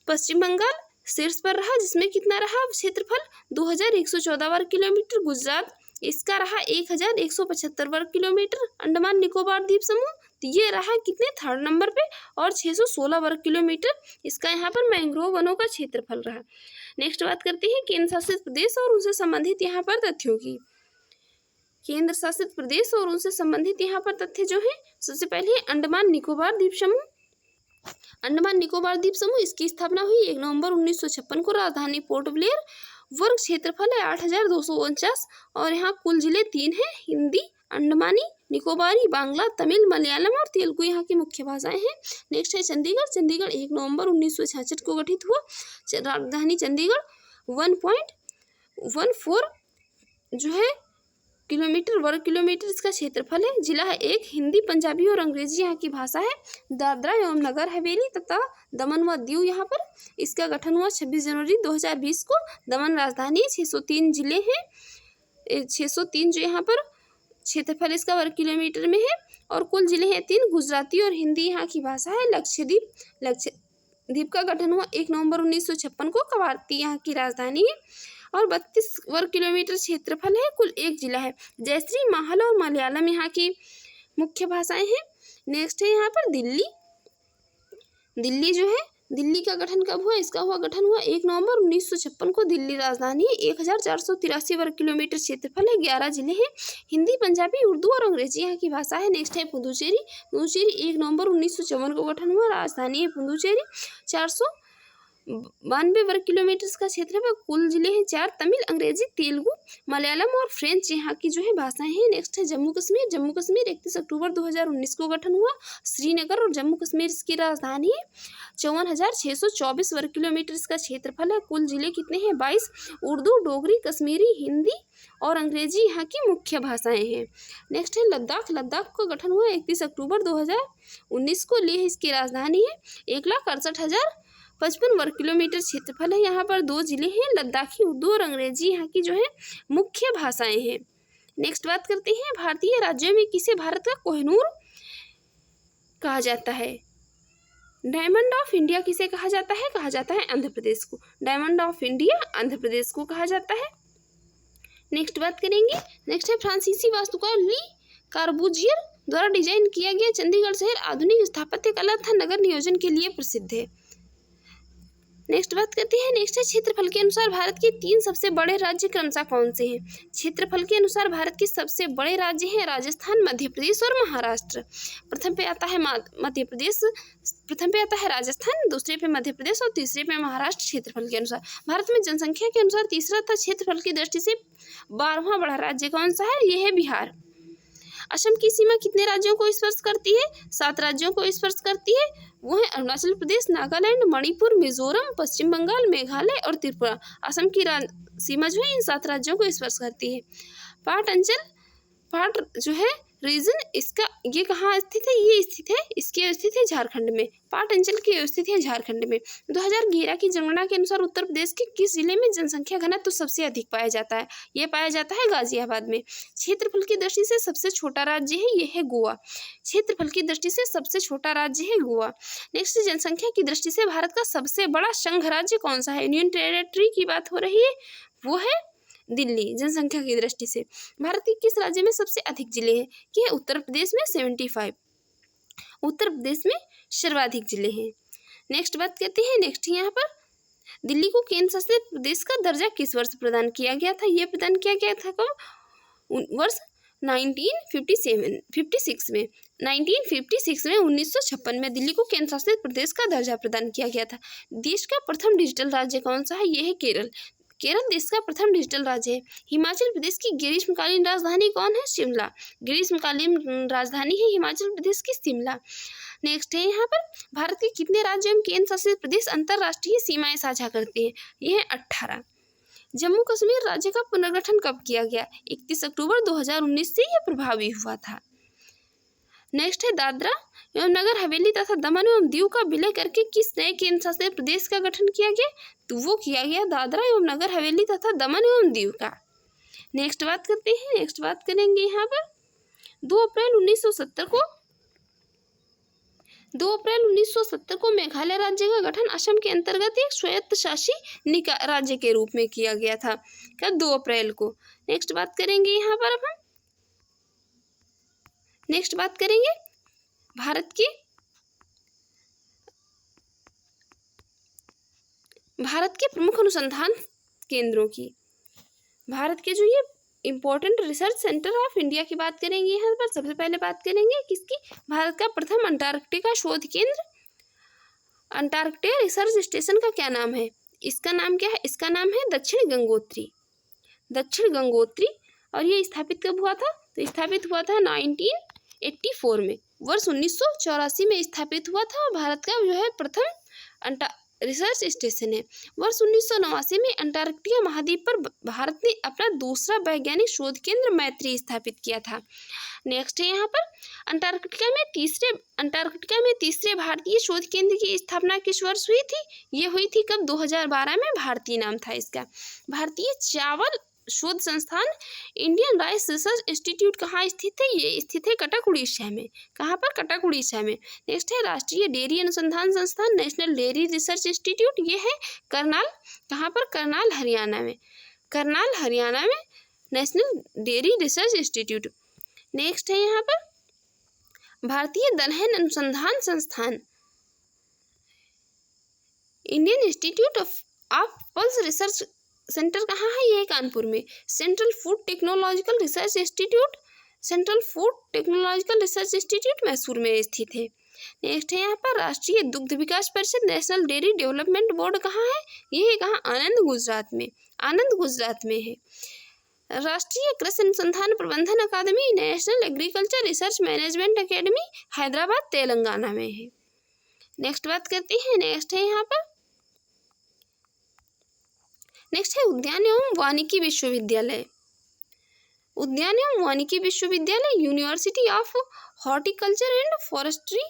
पश्चिम बंगाल शीर्ष पर रहा, जिसमें कितना रहा क्षेत्रफल 2114 वर्ग किलोमीटर। गुजरात इसका रहा 1175 वर्ग किलोमीटर। अंडमान निकोबार द्वीप समूह तो ये रहा कितने थर्ड नंबर पे और 616 वर्ग किलोमीटर इसका यहाँ पर मैंग्रोव वनों का क्षेत्रफल रहा। नेक्स्ट बात करते हैं केंद्र शासित प्रदेश और उनसे संबंधित यहाँ पर तथ्यों की। केंद्र शासित प्रदेश और उनसे संबंधित यहाँ पर तथ्य जो है, सबसे पहले अंडमान निकोबार द्वीप समूह। अंडमान निकोबार द्वीप समूह इसकी स्थापना हुई 1 नवंबर 1956 को। राजधानी पोर्ट ब्लेयर। वर्ग क्षेत्रफल है 8249 और यहाँ कुल जिले 3 हैं। हिंदी, अंडमानी, निकोबारी, बांग्ला, तमिल, मलयालम और तेलुगु यहाँ की मुख्य भाषाएं हैं। नेक्स्ट है चंडीगढ़। चंडीगढ़ 1 नवंबर 1966 को गठित हुआ। राजधानी चंडीगढ़ 1.14 जो है किलोमीटर वर्ग किलोमीटर इसका क्षेत्रफल है। जिला है 1। हिंदी, पंजाबी और अंग्रेजी यहाँ की भाषा है। दादरा एवं नगर हवेली तथा दमन व दीव यहाँ पर इसका गठन हुआ 26 जनवरी 2020 को। दमन राजधानी। 603 जिले हैं। 603 जो यहाँ पर क्षेत्रफल इसका वर्ग किलोमीटर में है और कुल जिले हैं 3। गुजराती और हिंदी यहाँ की भाषा है। लक्षद्वीप का गठन हुआ 1 नवंबर 1956 को। कवारती यहाँ की राजधानी है और 32 वर्ग किलोमीटर क्षेत्रफल है। कुल 1 जिला है। जयश्री, माहला और मलयालम यहाँ की मुख्य भाषाएं हैं। नेक्स्ट है यहाँ पर दिल्ली। दिल्ली जो है, दिल्ली का गठन कब हुआ? इसका गठन हुआ 1 नवंबर 1956 को। दिल्ली राजधानी है। 1483 वर्ग किलोमीटर क्षेत्रफल है। 11 जिले हैं। हिंदी, पंजाबी, उर्दू और अंग्रेजी यहाँ की भाषा है। नेक्स्ट है पुदुचेरी। पुदुचेरी 1 नवंबर 1954 को गठन हुआ। राजधानी है पुदुचेरी। 492 वर्ग किलोमीटर का क्षेत्र है। कुल जिले हैं 4। तमिल, अंग्रेजी, तेलुगु, मलयालम और फ्रेंच यहाँ की जो है भाषाएं हैं। नेक्स्ट है जम्मू कश्मीर। जम्मू कश्मीर 31 अक्टूबर 2019 को गठन हुआ। श्रीनगर और जम्मू कश्मीर इसकी राजधानी है। 54,624 वर्ग किलोमीटर इसका क्षेत्रफल है। कुल जिले कितने हैं? 22। उर्दू, डोगरी, कश्मीरी, हिंदी और अंग्रेजी यहाँ की मुख्य भाषाएं हैं। नेक्स्ट है लद्दाख। लद्दाख का गठन हुआ 31 अक्टूबर 2019 को। लेह इसकी राजधानी है। 1,68,055 वर्ग किलोमीटर क्षेत्रफल है। यहाँ पर 2 जिले हैं। लद्दाखी, उर्दू और अंग्रेजी यहाँ की जो है मुख्य भाषाएं हैं। नेक्स्ट बात करते हैं भारतीय राज्यों में किसे भारत का कोहिनूर कहा जाता है? डायमंड ऑफ इंडिया किसे कहा जाता है? कहा जाता है आंध्र प्रदेश को। Diamond of India Andhra Pradesh को कहा जाता है। नेक्स्ट बात करेंगे। नेक्स्ट है फ्रांसीसी वास्तुकार ली कार्बूजियर द्वारा डिजाइन किया गया चंडीगढ़ शहर आधुनिक स्थापत्य कला तथा नगर नियोजन के लिए प्रसिद्ध है। नेक्स्ट बात करते हैं। नेक्स्ट है क्षेत्रफल के अनुसार भारत के 3 सबसे बड़े राज्य क्रमशः कौन से हैं? क्षेत्रफल के अनुसार भारत के सबसे बड़े राज्य हैं राजस्थान, मध्य प्रदेश और महाराष्ट्र। प्रथम पे आता है मध्य प्रदेश, प्रथम पे आता है राजस्थान, दूसरे पे मध्य प्रदेश और तीसरे पे महाराष्ट्र। क्षेत्रफल के अनुसार भारत में जनसंख्या के अनुसार तीसरा तथा क्षेत्रफल की दृष्टि से 12वां बड़ा राज्य कौन सा है? यह है बिहार। असम की सीमा कितने राज्यों को स्पर्श करती है? 7 राज्यों को स्पर्श करती है। वो है अरुणाचल प्रदेश, नागालैंड, मणिपुर, मिजोरम, पश्चिम बंगाल, मेघालय और त्रिपुरा। असम की सीमा जो है इन 7 राज्यों को स्पर्श करती है। पाट अंचल, पाट जो है रीजन, इसका ये कहाँ स्थित है? ये स्थित है, इसकी स्थित है झारखंड में। पाट अंचल की स्थित है झारखंड में। 2011 की जनगणना के अनुसार उत्तर प्रदेश के किस जिले में जनसंख्या घनत्व तो सबसे अधिक पाया जाता है? ये पाया जाता है गाजियाबाद में। क्षेत्रफल की दृष्टि से सबसे छोटा राज्य है, ये है गोवा। क्षेत्रफल की दृष्टि से सबसे छोटा राज्य है गोवा। नेक्स्ट, जनसंख्या की दृष्टि से भारत का सबसे बड़ा संघ राज्य कौन सा है? यूनियन टेरिटरी की बात हो रही है, वो है दिल्ली। जनसंख्या की दृष्टि से भारत के किस राज्य में सबसे अधिक जिले हैं? ये है उत्तर प्रदेश में 75। उत्तर प्रदेश में सर्वाधिक जिले हैं। नेक्स्ट बात करते हैं। नेक्स्ट यहाँ पर दिल्ली को केंद्र शासित प्रदेश का दर्जा किस वर्ष प्रदान किया गया था? ये प्रदान किया गया था कब? वर्ष 1956 में। 1956 में 1956 में दिल्ली को केंद्र शासित प्रदेश का दर्जा प्रदान किया गया था। देश का प्रथम डिजिटल राज्य कौन सा है? ये है केरल। केरल देश का प्रथम डिजिटल राज्य है। हिमाचल प्रदेश की ग्रीष्मकालीन राजधानी कौन है? शिमला। ग्रीष्मकालीन राजधानी है हिमाचल प्रदेश की शिमला। नेक्स्ट है यहाँ पर भारत के कितने राज्य एवं केंद्र शासित प्रदेश अंतर्राष्ट्रीय सीमाएं साझा करते हैं? ये है 18। जम्मू कश्मीर राज्य का पुनर्गठन कब किया गया? 31 अक्टूबर 2019 से यह प्रभावी हुआ था। नेक्स्ट है दादरा एवं नगर हवेली तथा दमन एवं दीव का विलय करके किस नए केंद्र शासित प्रदेश का गठन किया गया? तो वो किया गया दादरा एवं नगर हवेली तथा दमन एवं दीव का। नेक्स्ट बात करते हैं, नेक्स्ट बात करेंगे यहाँ पर 2 अप्रैल 1970 को मेघालय राज्य का गठन असम के अंतर्गत एक स्वायत्त शासी निकाय राज्य के रूप में किया गया था। कब? 2 अप्रैल को। नेक्स्ट बात करेंगे यहाँ पर अब हम नेक्स्ट बात करेंगे भारत के प्रमुख अनुसंधान केंद्रों की। भारत के जो ये important research centre of India की बात करेंगे यहाँ पर। सबसे पहले बात करेंगे किसकी? भारत का प्रथम अंटार्कटिका शोध केंद्र, अंटार्कटिका रिसर्च स्टेशन का क्या नाम है? इसका नाम क्या है? इसका नाम है दक्षिण गंगोत्री। और ये स्थापित कब हुआ था? तो स्थापित हुआ था 1984 में, वर्ष 1984 में स्थापित हुआ था। भारत का जो है प्रथम रिसर्च स्टेशन है। वर्ष 1989 में अंटार्कटिका महाद्वीप पर भारत ने अपना दूसरा वैज्ञानिक शोध केंद्र मैत्री स्थापित किया था। नेक्स्ट है यहाँ पर अंटार्कटिका में तीसरे भारतीय शोध केंद्र की स्थापना किस वर्ष हुई थी? ये हुई थी कब? 2012 में। भारतीय नाम था इसका भारतीय चावल शोध संस्थान इंडियन राइस रिसर्च इंस्टीट्यूट कहाँ स्थित है? ये स्थित है कटक उड़ीसा में। कहाँ पर? कटक उड़ीसा में। नेक्स्ट है राष्ट्रीय डेयरी अनुसंधान संस्थान नेशनल डेयरी रिसर्च इंस्टीट्यूट, ये है करनाल। कहाँ पर? करनाल हरियाणा में national dairy research institute. Next है यहाँ पर भारतीय दलहन अनुसंधान संस्थान Indian institute of pulse research centre कहाँ है? ये कानपुर में। Central food technological research institute Mysore में स्थित है। नेक्स्ट है यहाँ पर राष्ट्रीय दुग्ध विकास परिषद नेशनल डेयरी डेवलपमेंट बोर्ड कहाँ है? ये है कहाँ? आनंद, गुजरात में है। राष्ट्रीय कृषि अनुसंधान प्रबंधन अकादमी national agriculture research management academy Hyderabad, Telangana में है। नेक्स्ट बात करते हैं, नेक्स्ट है यहाँ पर उद्यान एवं वानिकी विश्वविद्यालय university of horticulture and forestry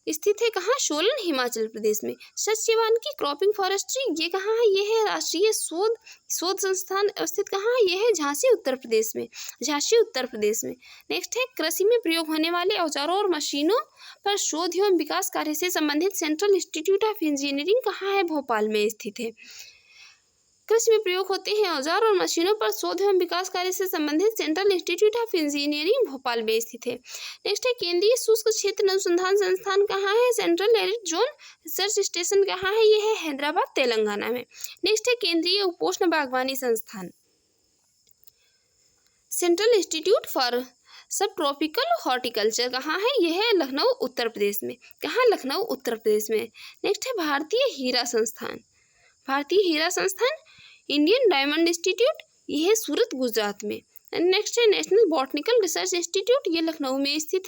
स्थित है कहाँ? सोलन, हिमाचल प्रदेश में। सस्य वानिकी क्रॉपिंग फॉरेस्ट्री ये कहाँ है? ये है राष्ट्रीय शोध संस्थान स्थित कहाँ है? ये है झांसी, उत्तर प्रदेश में। नेक्स्ट है कृषि में प्रयोग होने वाले औजारों और मशीनों पर शोध एवं विकास कार्य से संबंधित सेंट्रल इंस्टीट्यूट ऑफ इंजीनियरिंग कहाँ है? भोपाल में स्थित है। कृषि में प्रयोग होते हैं औजार और मशीनों पर शोध एवं विकास कार्य से संबंधित central institute of engineering Bhopal में स्थित है। नेक्स्ट है केंद्रीय शुष्क क्षेत्र अनुसंधान संस्थान कहाँ है? Central arid zone research station कहाँ है? ये है हैदराबाद, तेलंगाना में। नेक्स्ट है केंद्रीय उपोष्ण बागवानी संस्थान सेंट्रल इंस्टीट्यूट फॉर सब ट्रॉपिकल हॉर्टिकल्चर कहाँ है? यह है लखनऊ, उत्तर प्रदेश में। कहाँ? लखनऊ, उत्तर प्रदेश में। नेक्स्ट है भारतीय हीरा संस्थान इंडियन डायमंड इंस्टीट्यूट, यह है सूरत, गुजरात में। नेक्स्ट है नेशनल बॉटनिकल रिसर्च इंस्टीट्यूट, ये लखनऊ में स्थित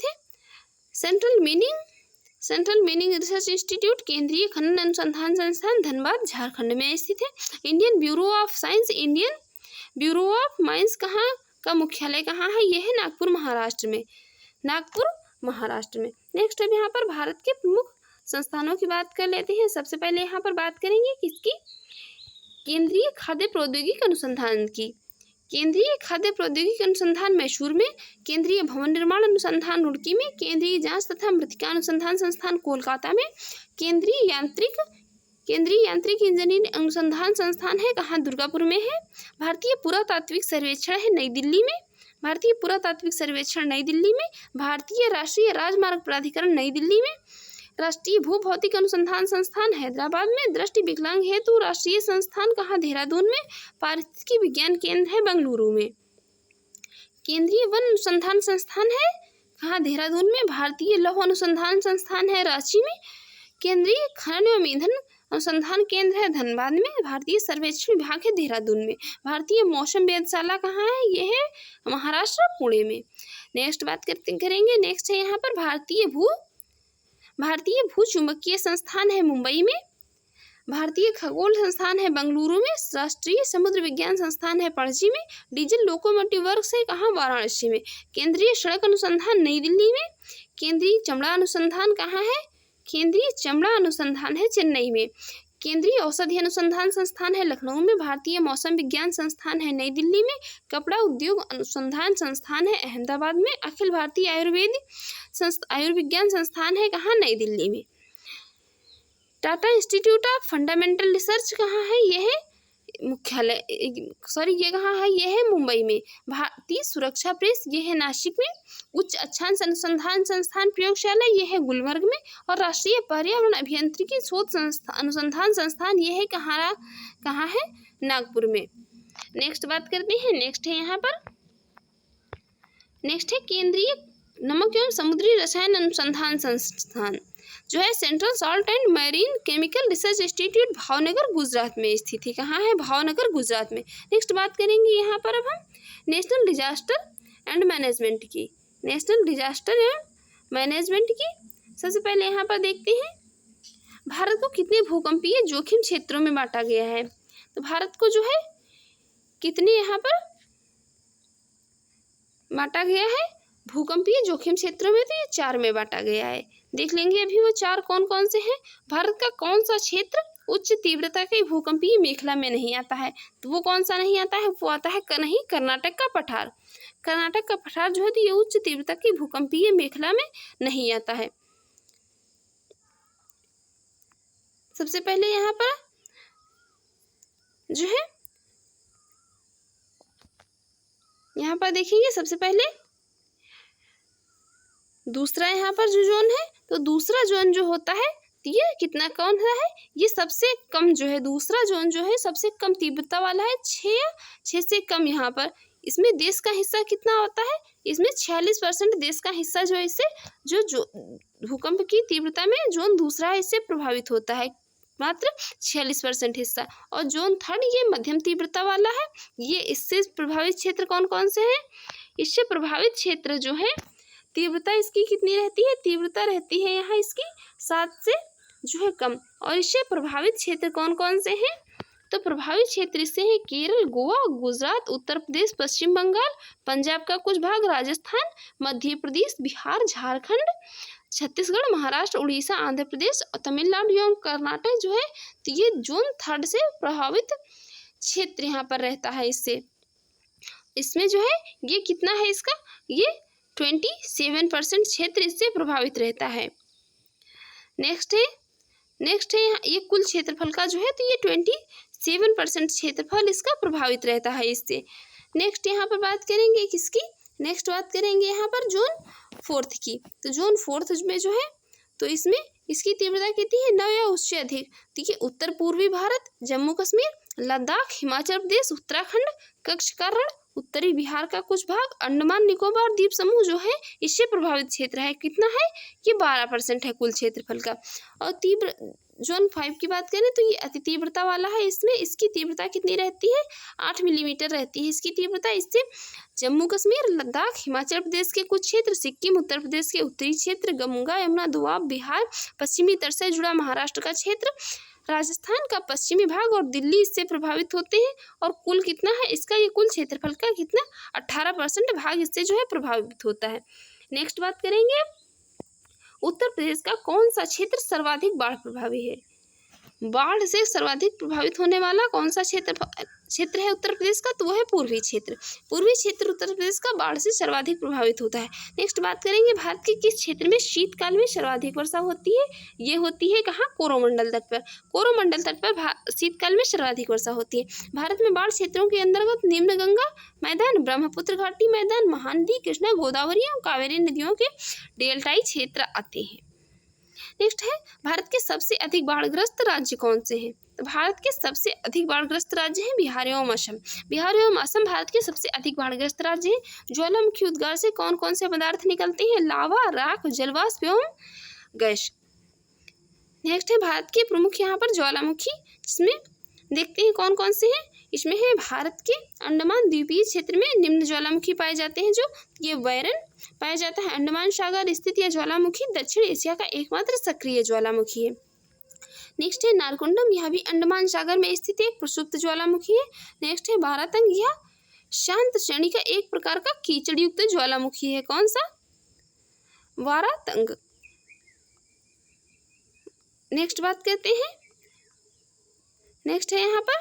है। सेंट्रल मीनिंग रिसर्च इंस्टीट्यूट केंद्रीय खनन अनुसंधान संस्थान धनबाद, झारखंड में स्थित है। इंडियन ब्यूरो ऑफ माइंस कहाँ का मुख्यालय कहाँ है? यह है नागपुर, महाराष्ट्र में। नेक्स्ट अब यहाँ पर भारत के प्रमुख संस्थानों की बात कर लेते हैं। सबसे पहले यहाँ पर बात करेंगे किसकी? केंद्रीय खाद्य प्रौद्योगिकी अनुसंधान मैसूर में, केंद्रीय भवन निर्माण अनुसंधान रुड़की में, केंद्रीय जांच तथा मृतिका अनुसंधान संस्थान कोलकाता में, केंद्रीय यांत्रिक इंजीनियरिंग अनुसंधान संस्थान है कहाँ? दुर्गापुर में है। भारतीय पुरातात्विक सर्वेक्षण है नई दिल्ली में। भारतीय राष्ट्रीय राजमार्ग प्राधिकरण नई दिल्ली में। राष्ट्रीय भूभौतिक अनुसंधान संस्थान हैदराबाद में। दृष्टि विकलांग हेतु राष्ट्रीय संस्थान कहाँ? देहरादून में। पारिस्थितिकी विज्ञान केंद्र है बेंगलुरु में। केंद्रीय वन अनुसंधान संस्थान है कहाँ? देहरादून में। भारतीय लौह अनुसंधान संस्थान है रांची में। केंद्रीय खनन एवं ईंधन अनुसंधान केंद्र है धनबाद में। भारतीय सर्वेक्षण विभाग है देहरादून में। भारतीय मौसम वेधशाला कहाँ है? यह है महाराष्ट्र, पुणे में। नेक्स्ट बात करेंगे, नेक्स्ट है यहाँ पर भारतीय भू चुंबकीय संस्थान है मुंबई में। भारतीय खगोल संस्थान है बेंगलुरु में। राष्ट्रीय समुद्र विज्ञान संस्थान है पणजी में। डीजल लोकोमोटिव वर्क्स है कहाँ? वाराणसी में। केंद्रीय सड़क अनुसंधान नई दिल्ली में। केंद्रीय चमड़ा अनुसंधान कहाँ है? केंद्रीय चमड़ा अनुसंधान है चेन्नई में। केंद्रीय औषधि अनुसंधान संस्थान है लखनऊ में, भारतीय मौसम विज्ञान संस्थान है नई दिल्ली में, कपड़ा उद्योग अनुसंधान संस्थान है अहमदाबाद में, अखिल भारतीय आयुर्विज्ञान संस्थान है कहाँ, नई दिल्ली में। Tata institute of fundamental research कहाँ है, यह है मुख्यालय ये कहाँ है, यह है मुंबई में। भारतीय सुरक्षा प्रेस ये है नासिक में, उच्च अक्षांश अनुसंधान संस्थान प्रयोगशाला ये है गुलमर्ग में, और राष्ट्रीय पर्यावरण अभियांत्रिकी शोध अनुसंधान संस्थान ये है कहाँ है, नागपुर में। नेक्स्ट बात करते हैं, नेक्स्ट है यहाँ पर, नेक्स्ट है केंद्रीय नमक एवं समुद्री रसायन अनुसंधान संस्थान जो है central salt and marine chemical research institute Bhavnagar Gujarat में स्थित है। कहाँ है, भावनगर गुजरात में। नेक्स्ट बात करेंगे यहाँ पर अब हम नेशनल डिजास्टर एंड मैनेजमेंट की, नेशनल डिजास्टर एंड मैनेजमेंट की। सबसे पहले यहाँ पर देखते हैं भारत को कितने भूकंपीय जोखिम क्षेत्रों में बांटा गया है। तो भारत को जो है कितने यहाँ पर बांटा गया है भूकंपीय जोखिम क्षेत्रों में, तो ये 4 में बांटा गया है। देख लेंगे अभी वो 4 कौन कौन से हैं। भारत का कौन सा क्षेत्र उच्च तीव्रता के भूकंपीय मेखला में नहीं आता है, तो वो कौन सा नहीं आता है, वो आता है कर्नाटक का पठार। कर्नाटक का पठार जो है तो ये उच्च तीव्रता की भूकंपीय मेखला में नहीं आता है। सबसे पहले यहाँ पर जो है यहाँ पर देखेंगे सबसे पहले दूसरा यहाँ पर जो जोन है, तो दूसरा जोन जो होता है ये कितना कौन सा है, ये सबसे कम जो है दूसरा जोन जो है सबसे कम तीव्रता वाला है, 6 से कम। यहाँ पर इसमें देश का हिस्सा कितना होता है, इसमें 46% देश का हिस्सा जो है इससे जो भूकंप की तीव्रता में जोन दूसरा है इससे प्रभावित होता है, मात्र 46% हिस्सा। और जोन थर्ड ये मध्यम तीव्रता वाला है, ये इससे प्रभावित क्षेत्र कौन कौन से हैं, इससे प्रभावित क्षेत्र जो है तीव्रता इसकी कितनी रहती है, तीव्रता रहती है यहाँ इसकी 7 से जो है कम। और इससे प्रभावित क्षेत्र कौन कौन से हैं, तो प्रभावित क्षेत्र इससे हैं केरल, गोवा, गुजरात, उत्तर प्रदेश, पश्चिम बंगाल, पंजाब का कुछ भाग, राजस्थान, मध्य प्रदेश, बिहार, झारखंड, छत्तीसगढ़, महाराष्ट्र, उड़ीसा, आंध्र प्रदेश, तमिलनाडु एवं कर्नाटक जो है तो ये जोन थर्ड से प्रभावित क्षेत्र यहाँ पर रहता है। इसमें जो है ये कितना है, इसका ये 27% क्षेत्र इससे प्रभावित रहता है। नेक्स्ट है ये कुल क्षेत्रफल का जो है तो ये 27% क्षेत्रफल इसका प्रभावित रहता है इससे। नेक्स्ट यहाँ पर बात करेंगे किसकी, नेक्स्ट बात करेंगे यहाँ पर जोन फोर्थ की। तो जोन फोर्थ में जो है तो इसमें इसकी तीव्रता कितनी है, 9 या उससे अधिक। तो ये उत्तर पूर्वी भारत, जम्मू कश्मीर, लद्दाख, हिमाचल प्रदेश, उत्तराखंड, कच्छ का रण, उत्तरी बिहार का कुछ भाग, अंडमान निकोबार द्वीप समूह जो है इससे प्रभावित क्षेत्र है। कितना है, ये 12% है कुल क्षेत्रफल का। और तीव्र जोन 5 की बात करें तो ये अति तीव्रता वाला है, इसमें इसकी तीव्रता कितनी रहती है, 8 मिलीमीटर रहती है इसकी तीव्रता। इससे जम्मू कश्मीर, लद्दाख, हिमाचल प्रदेश के कुछ क्षेत्र, सिक्किम, उत्तर प्रदेश के उत्तरी क्षेत्र, गंगा यमुना दोआब, बिहार, पश्चिमी तट से जुड़ा महाराष्ट्र का क्षेत्र, राजस्थान का पश्चिमी भाग और दिल्ली इससे प्रभावित होते हैं। और कुल कितना है इसका, ये कुल क्षेत्रफल का कितना 18% भाग इससे जो है प्रभावित होता है। नेक्स्ट बात करेंगे उत्तर प्रदेश का कौन सा क्षेत्र सर्वाधिक बाढ़ प्रभावी है। बाढ़ से सर्वाधिक प्रभावित होने वाला कौन सा क्षेत्र है उत्तर प्रदेश का, तो वो है पूर्वी क्षेत्र। पूर्वी क्षेत्र उत्तर प्रदेश का बाढ़ से सर्वाधिक प्रभावित होता है। नेक्स्ट बात करेंगे भारत के किस क्षेत्र में शीतकाल में सर्वाधिक वर्षा होती है, ये होती है कहाँ, कोरोमंडल तट पर। कोरोमंडल तट पर शीतकाल में सर्वाधिक वर्षा होती है। भारत में बाढ़ क्षेत्रों के अंतर्गत निम्न गंगा मैदान, ब्रह्मपुत्र घाटी मैदान, महानदी, कृष्णा, गोदावरी और कावेरी नदियों के डेल्टाई क्षेत्र आते हैं। नेक्स्ट है भारत के सबसे अधिक बाढ़ग्रस्त राज्य कौन से हैं। तो भारत के सबसे अधिक बाढ़ग्रस्त राज्य हैं बिहार एवं असम। बिहार एवं असम भारत के सबसे अधिक बाढ़ग्रस्त राज्य हैं। ज्वालामुखी उद्गार से कौन कौन से पदार्थ निकलते हैं, लावा, राख, जलवाष्प एवं गैस। नेक्स्ट है भारत के प्रमुख यहाँ पर ज्वालामुखी, जिसमें देखते हैं कौन कौन से हैं। इसमें है भारत के अंडमान द्वीपीय क्षेत्र में निम्न ज्वालामुखी पाए जाते हैं, जो ये वैरन पाया जाता है। अंडमान सागर स्थित यह ज्वालामुखी दक्षिण एशिया का एकमात्र सक्रिय ज्वालामुखी है। नेक्स्ट है नारकुंडम, यह भी अंडमान सागर में स्थित एक प्रसुप्त ज्वालामुखी है। नेक्स्ट है वारातंग, यह शांत श्रेणी का एक प्रकार का कीचड़ युक्त ज्वालामुखी है। कौन सा, वारातंग। नेक्स्ट बात करते हैं नेक्स्ट है यहाँ पर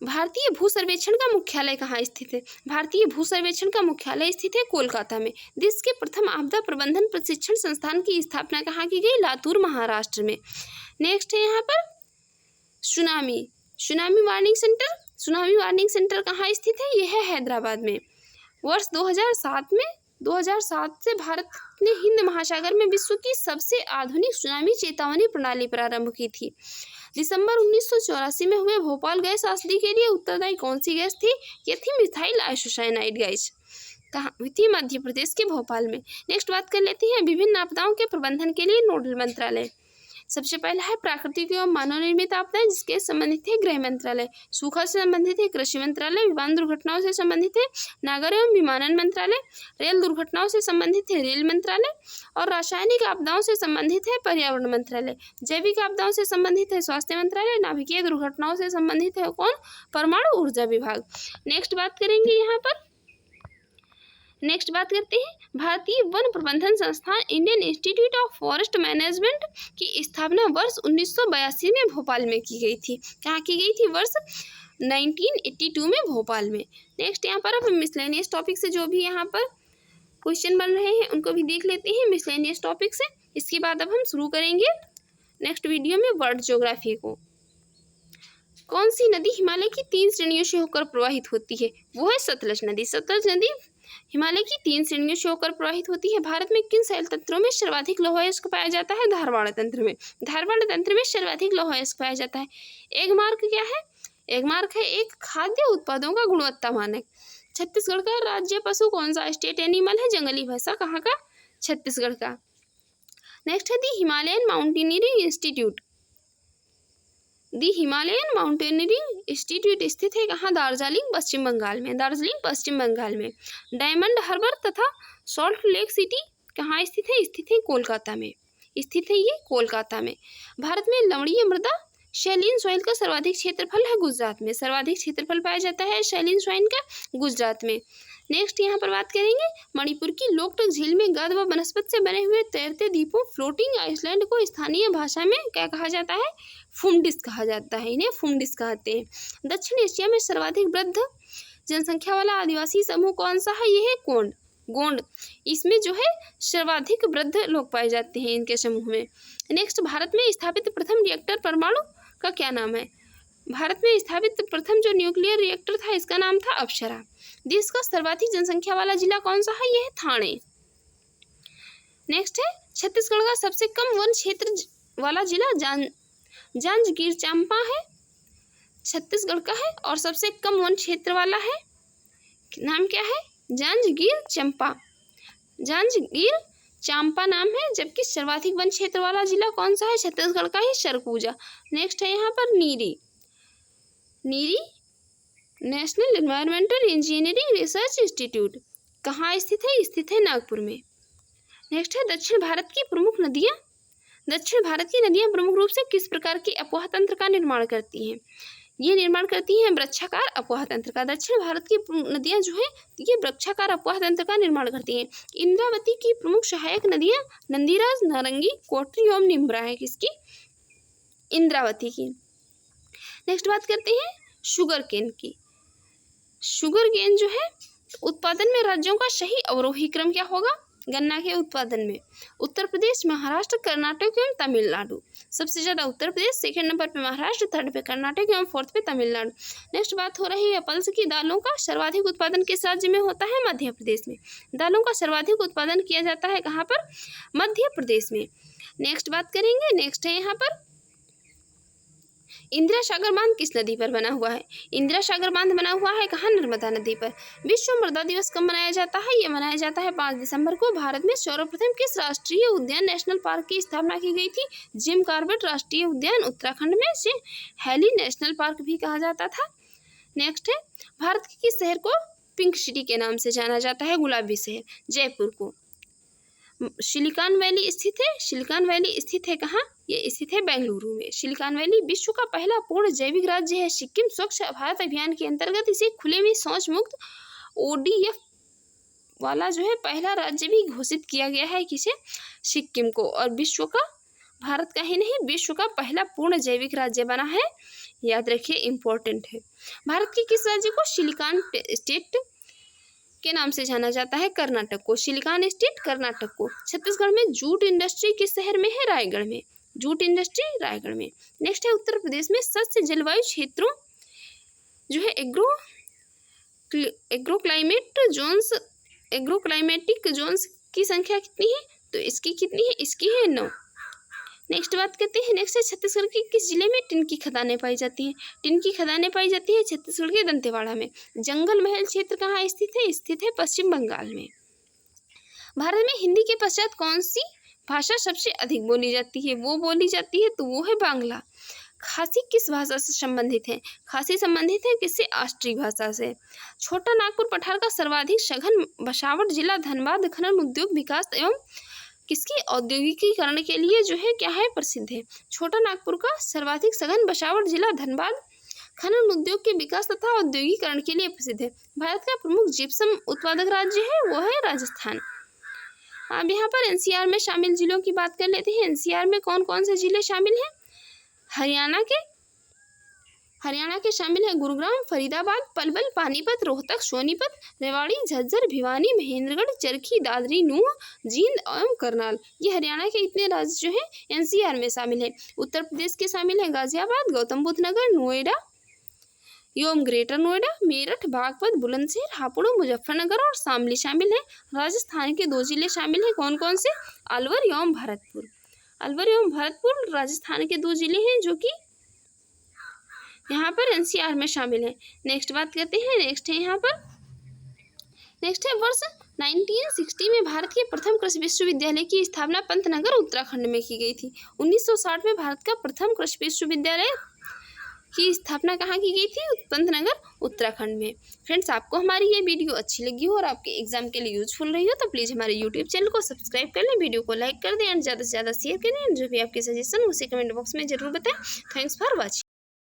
भारतीय भू सर्वेक्षण का मुख्यालय कहाँ स्थित है? भारतीय भू सर्वेक्षण का मुख्यालय स्थित है कोलकाता में। देश के प्रथम आपदा प्रबंधन प्रशिक्षण संस्थान की स्थापना कहाँ की गई? लातूर, महाराष्ट्र में। नेक्स्ट है यहाँ पर tsunami warning centre. Tsunami warning centre कहाँ स्थित है? यह है हैदराबाद में। वर्ष 2007 से भारत ने हिंद महासागर में विश्व की सबसे आधुनिक सुनामी चेतावनी प्रणाली प्रारंभ की थी। दिसंबर 1984 में हुए भोपाल गैस त्रासदी के लिए उत्तरदायी कौन सी गैस थी? ये थी मिथाइल आइसोसाइनाइड गैस। कहाँ हुई थी? मध्य प्रदेश के भोपाल में। नेक्स्ट बात कर लेते हैं विभिन्न आपदाओं के प्रबंधन के लिए नोडल मंत्रालय। सबसे पहला है प्राकृतिक एवं मानव निर्मित आपदाएं, जिसके संबंधित है गृह मंत्रालय। सूखा से संबंधित है कृषि मंत्रालय। विमान दुर्घटनाओं से संबंधित है नागर एवं विमानन मंत्रालय। रेल दुर्घटनाओं से संबंधित है रेल मंत्रालय। और रासायनिक आपदाओं से संबंधित है पर्यावरण मंत्रालय। जैविक आपदाओं से संबंधित है स्वास्थ्य मंत्रालय। नाभिकीय दुर्घटनाओं से संबंधित है कौन? परमाणु ऊर्जा विभाग। नेक्स्ट बात करेंगे यहाँ पर, नेक्स्ट बात करते हैं भारतीय वन प्रबंधन संस्थान Indian institute of forest management की स्थापना वर्ष 1982 में भोपाल में की गई थी। कहाँ की गई थी? वर्ष 1982 में भोपाल में। नेक्स्ट यहाँ पर अब मिसलेनियस टॉपिक से जो भी यहाँ पर क्वेश्चन बन रहे हैं उनको भी देख लेते हैं मिसलेनियस टॉपिक से। इसके बाद अब हम शुरू करेंगे नेक्स्ट वीडियो में वर्ल्ड ज्योग्राफी को। कौन सी नदी हिमालय की 3 श्रेणियों से होकर प्रवाहित होती है? वो है सतलज नदी। सतलज नदी हिमालय की 3 श्रेणियों से होकर प्रवाहित होती है। भारत में किन शैल तंत्रों में सर्वाधिक लौह अयस्क पाया जाता है? धारवाड़ तंत्र में। धारवाड़ तंत्र में सर्वाधिक लौह अयस्क पाया जाता है। एगमार्क क्या है? एगमार्क है एक खाद्य उत्पादों का गुणवत्ता मानक। छत्तीसगढ़ का राज्य पशु कौन सा? स्टेट एनिमल है जंगली भैंसा। कहाँ का? छत्तीसगढ़ का। नेक्स्ट है दी हिमालयन माउंटेनियरिंग इंस्टीट्यूट। दी हिमालयन माउंटेनियरिंग इंस्टीट्यूट स्थित है कहाँ? दार्जिलिंग, पश्चिम बंगाल में। दार्जिलिंग, पश्चिम बंगाल में। डायमंड हार्बर तथा सॉल्ट लेक सिटी कहाँ स्थित है? स्थित है कोलकाता में। स्थित है ये कोलकाता में। भारत में लवणीय मृदा शैलीन सॉइल का सर्वाधिक क्षेत्रफल है गुजरात में। सर्वाधिक क्षेत्रफल पाया जाता है शैलीन सॉइल का गुजरात में। नेक्स्ट यहाँ पर बात करेंगे मणिपुर की लोकटक झील में गाद व वनस्पति से बने हुए तैरते द्वीपों फ्लोटिंग आइसलैंड को स्थानीय भाषा में क्या कहा जाता है? फुमडिस कहा जाता है। इन्हें फुमडिस कहते हैं। दक्षिण एशिया में सर्वाधिक वृद्ध जनसंख्या वाला आदिवासी समूह कौन सा है? यह है गोंड। इसमें जो है सर्वाधिक वृद्ध लोग पाए जाते हैं इनके समूह में। नेक्स्ट भारत में स्थापित प्रथम रिएक्टर परमाणु का क्या नाम है? भारत में स्थापित प्रथम जो न्यूक्लियर रिएक्टर था इसका नाम था अप्सरा। देश का सर्वाधिक जनसंख्या वाला जिला कौन सा है? यह है थाने। नेक्स्ट है छत्तीसगढ़ का सबसे कम वन क्षेत्र वाला जिला जांजगीर चांपा है। छत्तीसगढ़ का है और सबसे कम वन क्षेत्र वाला है। नाम क्या है? जांजगीर चांपा नाम है। जबकि सर्वाधिक वन क्षेत्र वाला जिला कौन सा है? छत्तीसगढ़ का ही सरगुजा। नेक्स्ट है यहाँ पर NEERI national environmental engineering research institute कहाँ स्थित है? स्थित है नागपुर में। नेक्स्ट है दक्षिण भारत की प्रमुख नदियाँ। दक्षिण भारत की नदियाँ प्रमुख रूप से किस प्रकार के अफवाह तंत्र का निर्माण करती हैं? ये निर्माण करती हैं वृक्षाकार अफवाह तंत्र का। दक्षिण भारत की नदियाँ जो है ये वृक्षाकार अफवाह तंत्र का निर्माण करती हैं। इंद्रावती की प्रमुख सहायक नदियाँ नंदीराज, नारंगी, कोटरी एवं निम्बरा है। किसकी? इंद्रावती की। नेक्स्ट बात करते हैं शुगर केन की। शुगर केन जो है उत्पादन में राज्यों का सही अवरोही क्रम क्या होगा? गन्ना के उत्पादन में उत्तर प्रदेश, महाराष्ट्र, कर्नाटक एवं तमिलनाडु। सबसे ज़्यादा उत्तर प्रदेश, सेकंड नंबर पे महाराष्ट्र, थर्ड पे कर्नाटक एवं फोर्थ पे तमिलनाडु। नेक्स्ट बात हो रही है पल्स की। दालों का सर्वाधिक उत्पादन किस राज्य में होता है? मध्य प्रदेश में। दालों का सर्वाधिक उत्पादन किया जाता है कहाँ पर? मध्य प्रदेश में। नेक्स्ट बात करेंगे, नेक्स्ट है यहाँ पर इंदिरा सागर बांध किस नदी पर बना हुआ है? इंदिरा सागर बांध बना हुआ है कहाँ? नर्मदा नदी पर। विश्व मृदा दिवस कब मनाया जाता है? ये मनाया जाता है 5 दिसंबर को। भारत में सर्वप्रथम किस राष्ट्रीय उद्यान नेशनल पार्क की स्थापना की गई थी? जिम कॉर्बेट राष्ट्रीय उद्यान उत्तराखंड में, से हैली नेशनल पार्क भी कहा जाता था। नेक्स्ट है भारत के किस शहर को पिंक सिटी के नाम से जाना जाता है? गुलाबी शहर। जयपुर को। सिलिकॉन वैली स्थित है। सिलिकॉन वैली स्थित है कहाँ? ये स्थित है बेंगलुरु में। सिलिकॉन वैली विश्व का पहला पूर्ण जैविक राज्य है। सिक्किम स्वच्छ भारत अभियान के अंतर्गत इसे खुले में शौच मुक्त ODF वाला जो है पहला राज्य भी घोषित किया गया है। किसे? सिक्किम को। और विश्व का भारत का ही नहीं विश्व का पहला पूर्ण जैविक राज्य बना है। याद रखिए, इम्पोर्टेंट है। भारत के किस राज्य को सिलिकॉन स्टेट के नाम से जाना जाता है? कर्नाटक को। सिलिकॉन स्टेट कर्नाटक को। छत्तीसगढ़ में जूट इंडस्ट्री किस शहर में है? रायगढ़ में। जूट इंडस्ट्री रायगढ़ में। नेक्स्ट है उत्तर प्रदेश में सस्य जलवायु क्षेत्रों जो है एग्रोक्लाइमेटिक जोन्स की संख्या कितनी है? तो इसकी कितनी है? इसकी है 9। नेक्स्ट बात करते हैं। नेक्स्ट है छत्तीसगढ़ के किस जिले में टिन की खदानें पाई जाती हैं? टिन की खदानें पाई जाती है छत्तीसगढ़ के दंतेवाड़ा में। जंगल महल क्षेत्र कहाँ स्थित है? स्थित है पश्चिम बंगाल में। भारत में हिंदी के पश्चात कौन सी भाषा सबसे अधिक बोली जाती है? वो बोली जाती है तो वो है बांग्ला। खासी किस भाषा से संबंधित है? खासी संबंधित है किससे? ऑस्ट्री भाषा से। छोटा नागपुर पठार का सर्वाधिक सघन बसावट जिला धनबाद खनन उद्योग विकास एवं किसकी औद्योगिकीकरण के लिए जो है क्या है? प्रसिद्ध है। छोटा नागपुर का सर्वाधिक सघन बसावट जिला धनबाद खनन उद्योग के विकास तथा औद्योगिकीकरण के लिए प्रसिद्ध है। भारत का प्रमुख जिप्सम उत्पादक राज्य है वो है राजस्थान। अब यहाँ पर एनसीआर में शामिल जिलों की बात कर लेते हैं। एनसीआर में कौन कौन से जिले शामिल हैं? हरियाणा के शामिल हैं गुरुग्राम, फरीदाबाद, पलवल, पानीपत, रोहतक, सोनीपत, रेवाड़ी, झज्जर, भिवानी, महेंद्रगढ़, चरखी, दादरी, नूंह, जींद एवं करनाल। ये हरियाणा के इतने राज्य जो हैं एनसीआर में शामिल हैं। उत्तर प्रदेश के शामिल हैं गाजियाबाद, गौतम बुद्ध नगर, नोएडा एवं ग्रेटर नोएडा, मेरठ, बागपत, बुलंदशहर, हापुड़, मुजफ्फरनगर और शामली शामिल हैं। राजस्थान के 2 जिले शामिल हैं। कौन कौन से? अलवर एवं भरतपुर। अलवर एवं भरतपुर राजस्थान के 2 जिले हैं जो कि यहाँ पर एनसीआर में शामिल है। नेक्स्ट बात करते हैं। नेक्स्ट है यहाँ पर वर्ष 1960 में भारत के प्रथम कृषि विश्वविद्यालय की स्थापना पंतनगर उत्तराखंड में की गई थी। 1960 में भारत का प्रथम कृषि विश्वविद्यालय की स्थापना कहाँ की गई थी? पंतनगर उत्तराखंड में। फ्रेंड्स, आपको हमारी ये वीडियो अच्छी लगी हो और आपके एग्जाम के लिए यूजफुल रही हो तो प्लीज़ हमारे यूट्यूब चैनल को सब्सक्राइब कर लें, वीडियो को लाइक कर दें और ज़्यादा से ज़्यादा शेयर करें। जो भी आपके सजेशन उसे कमेंट बॉक्स में जरूर बताएं। Thanks for watching.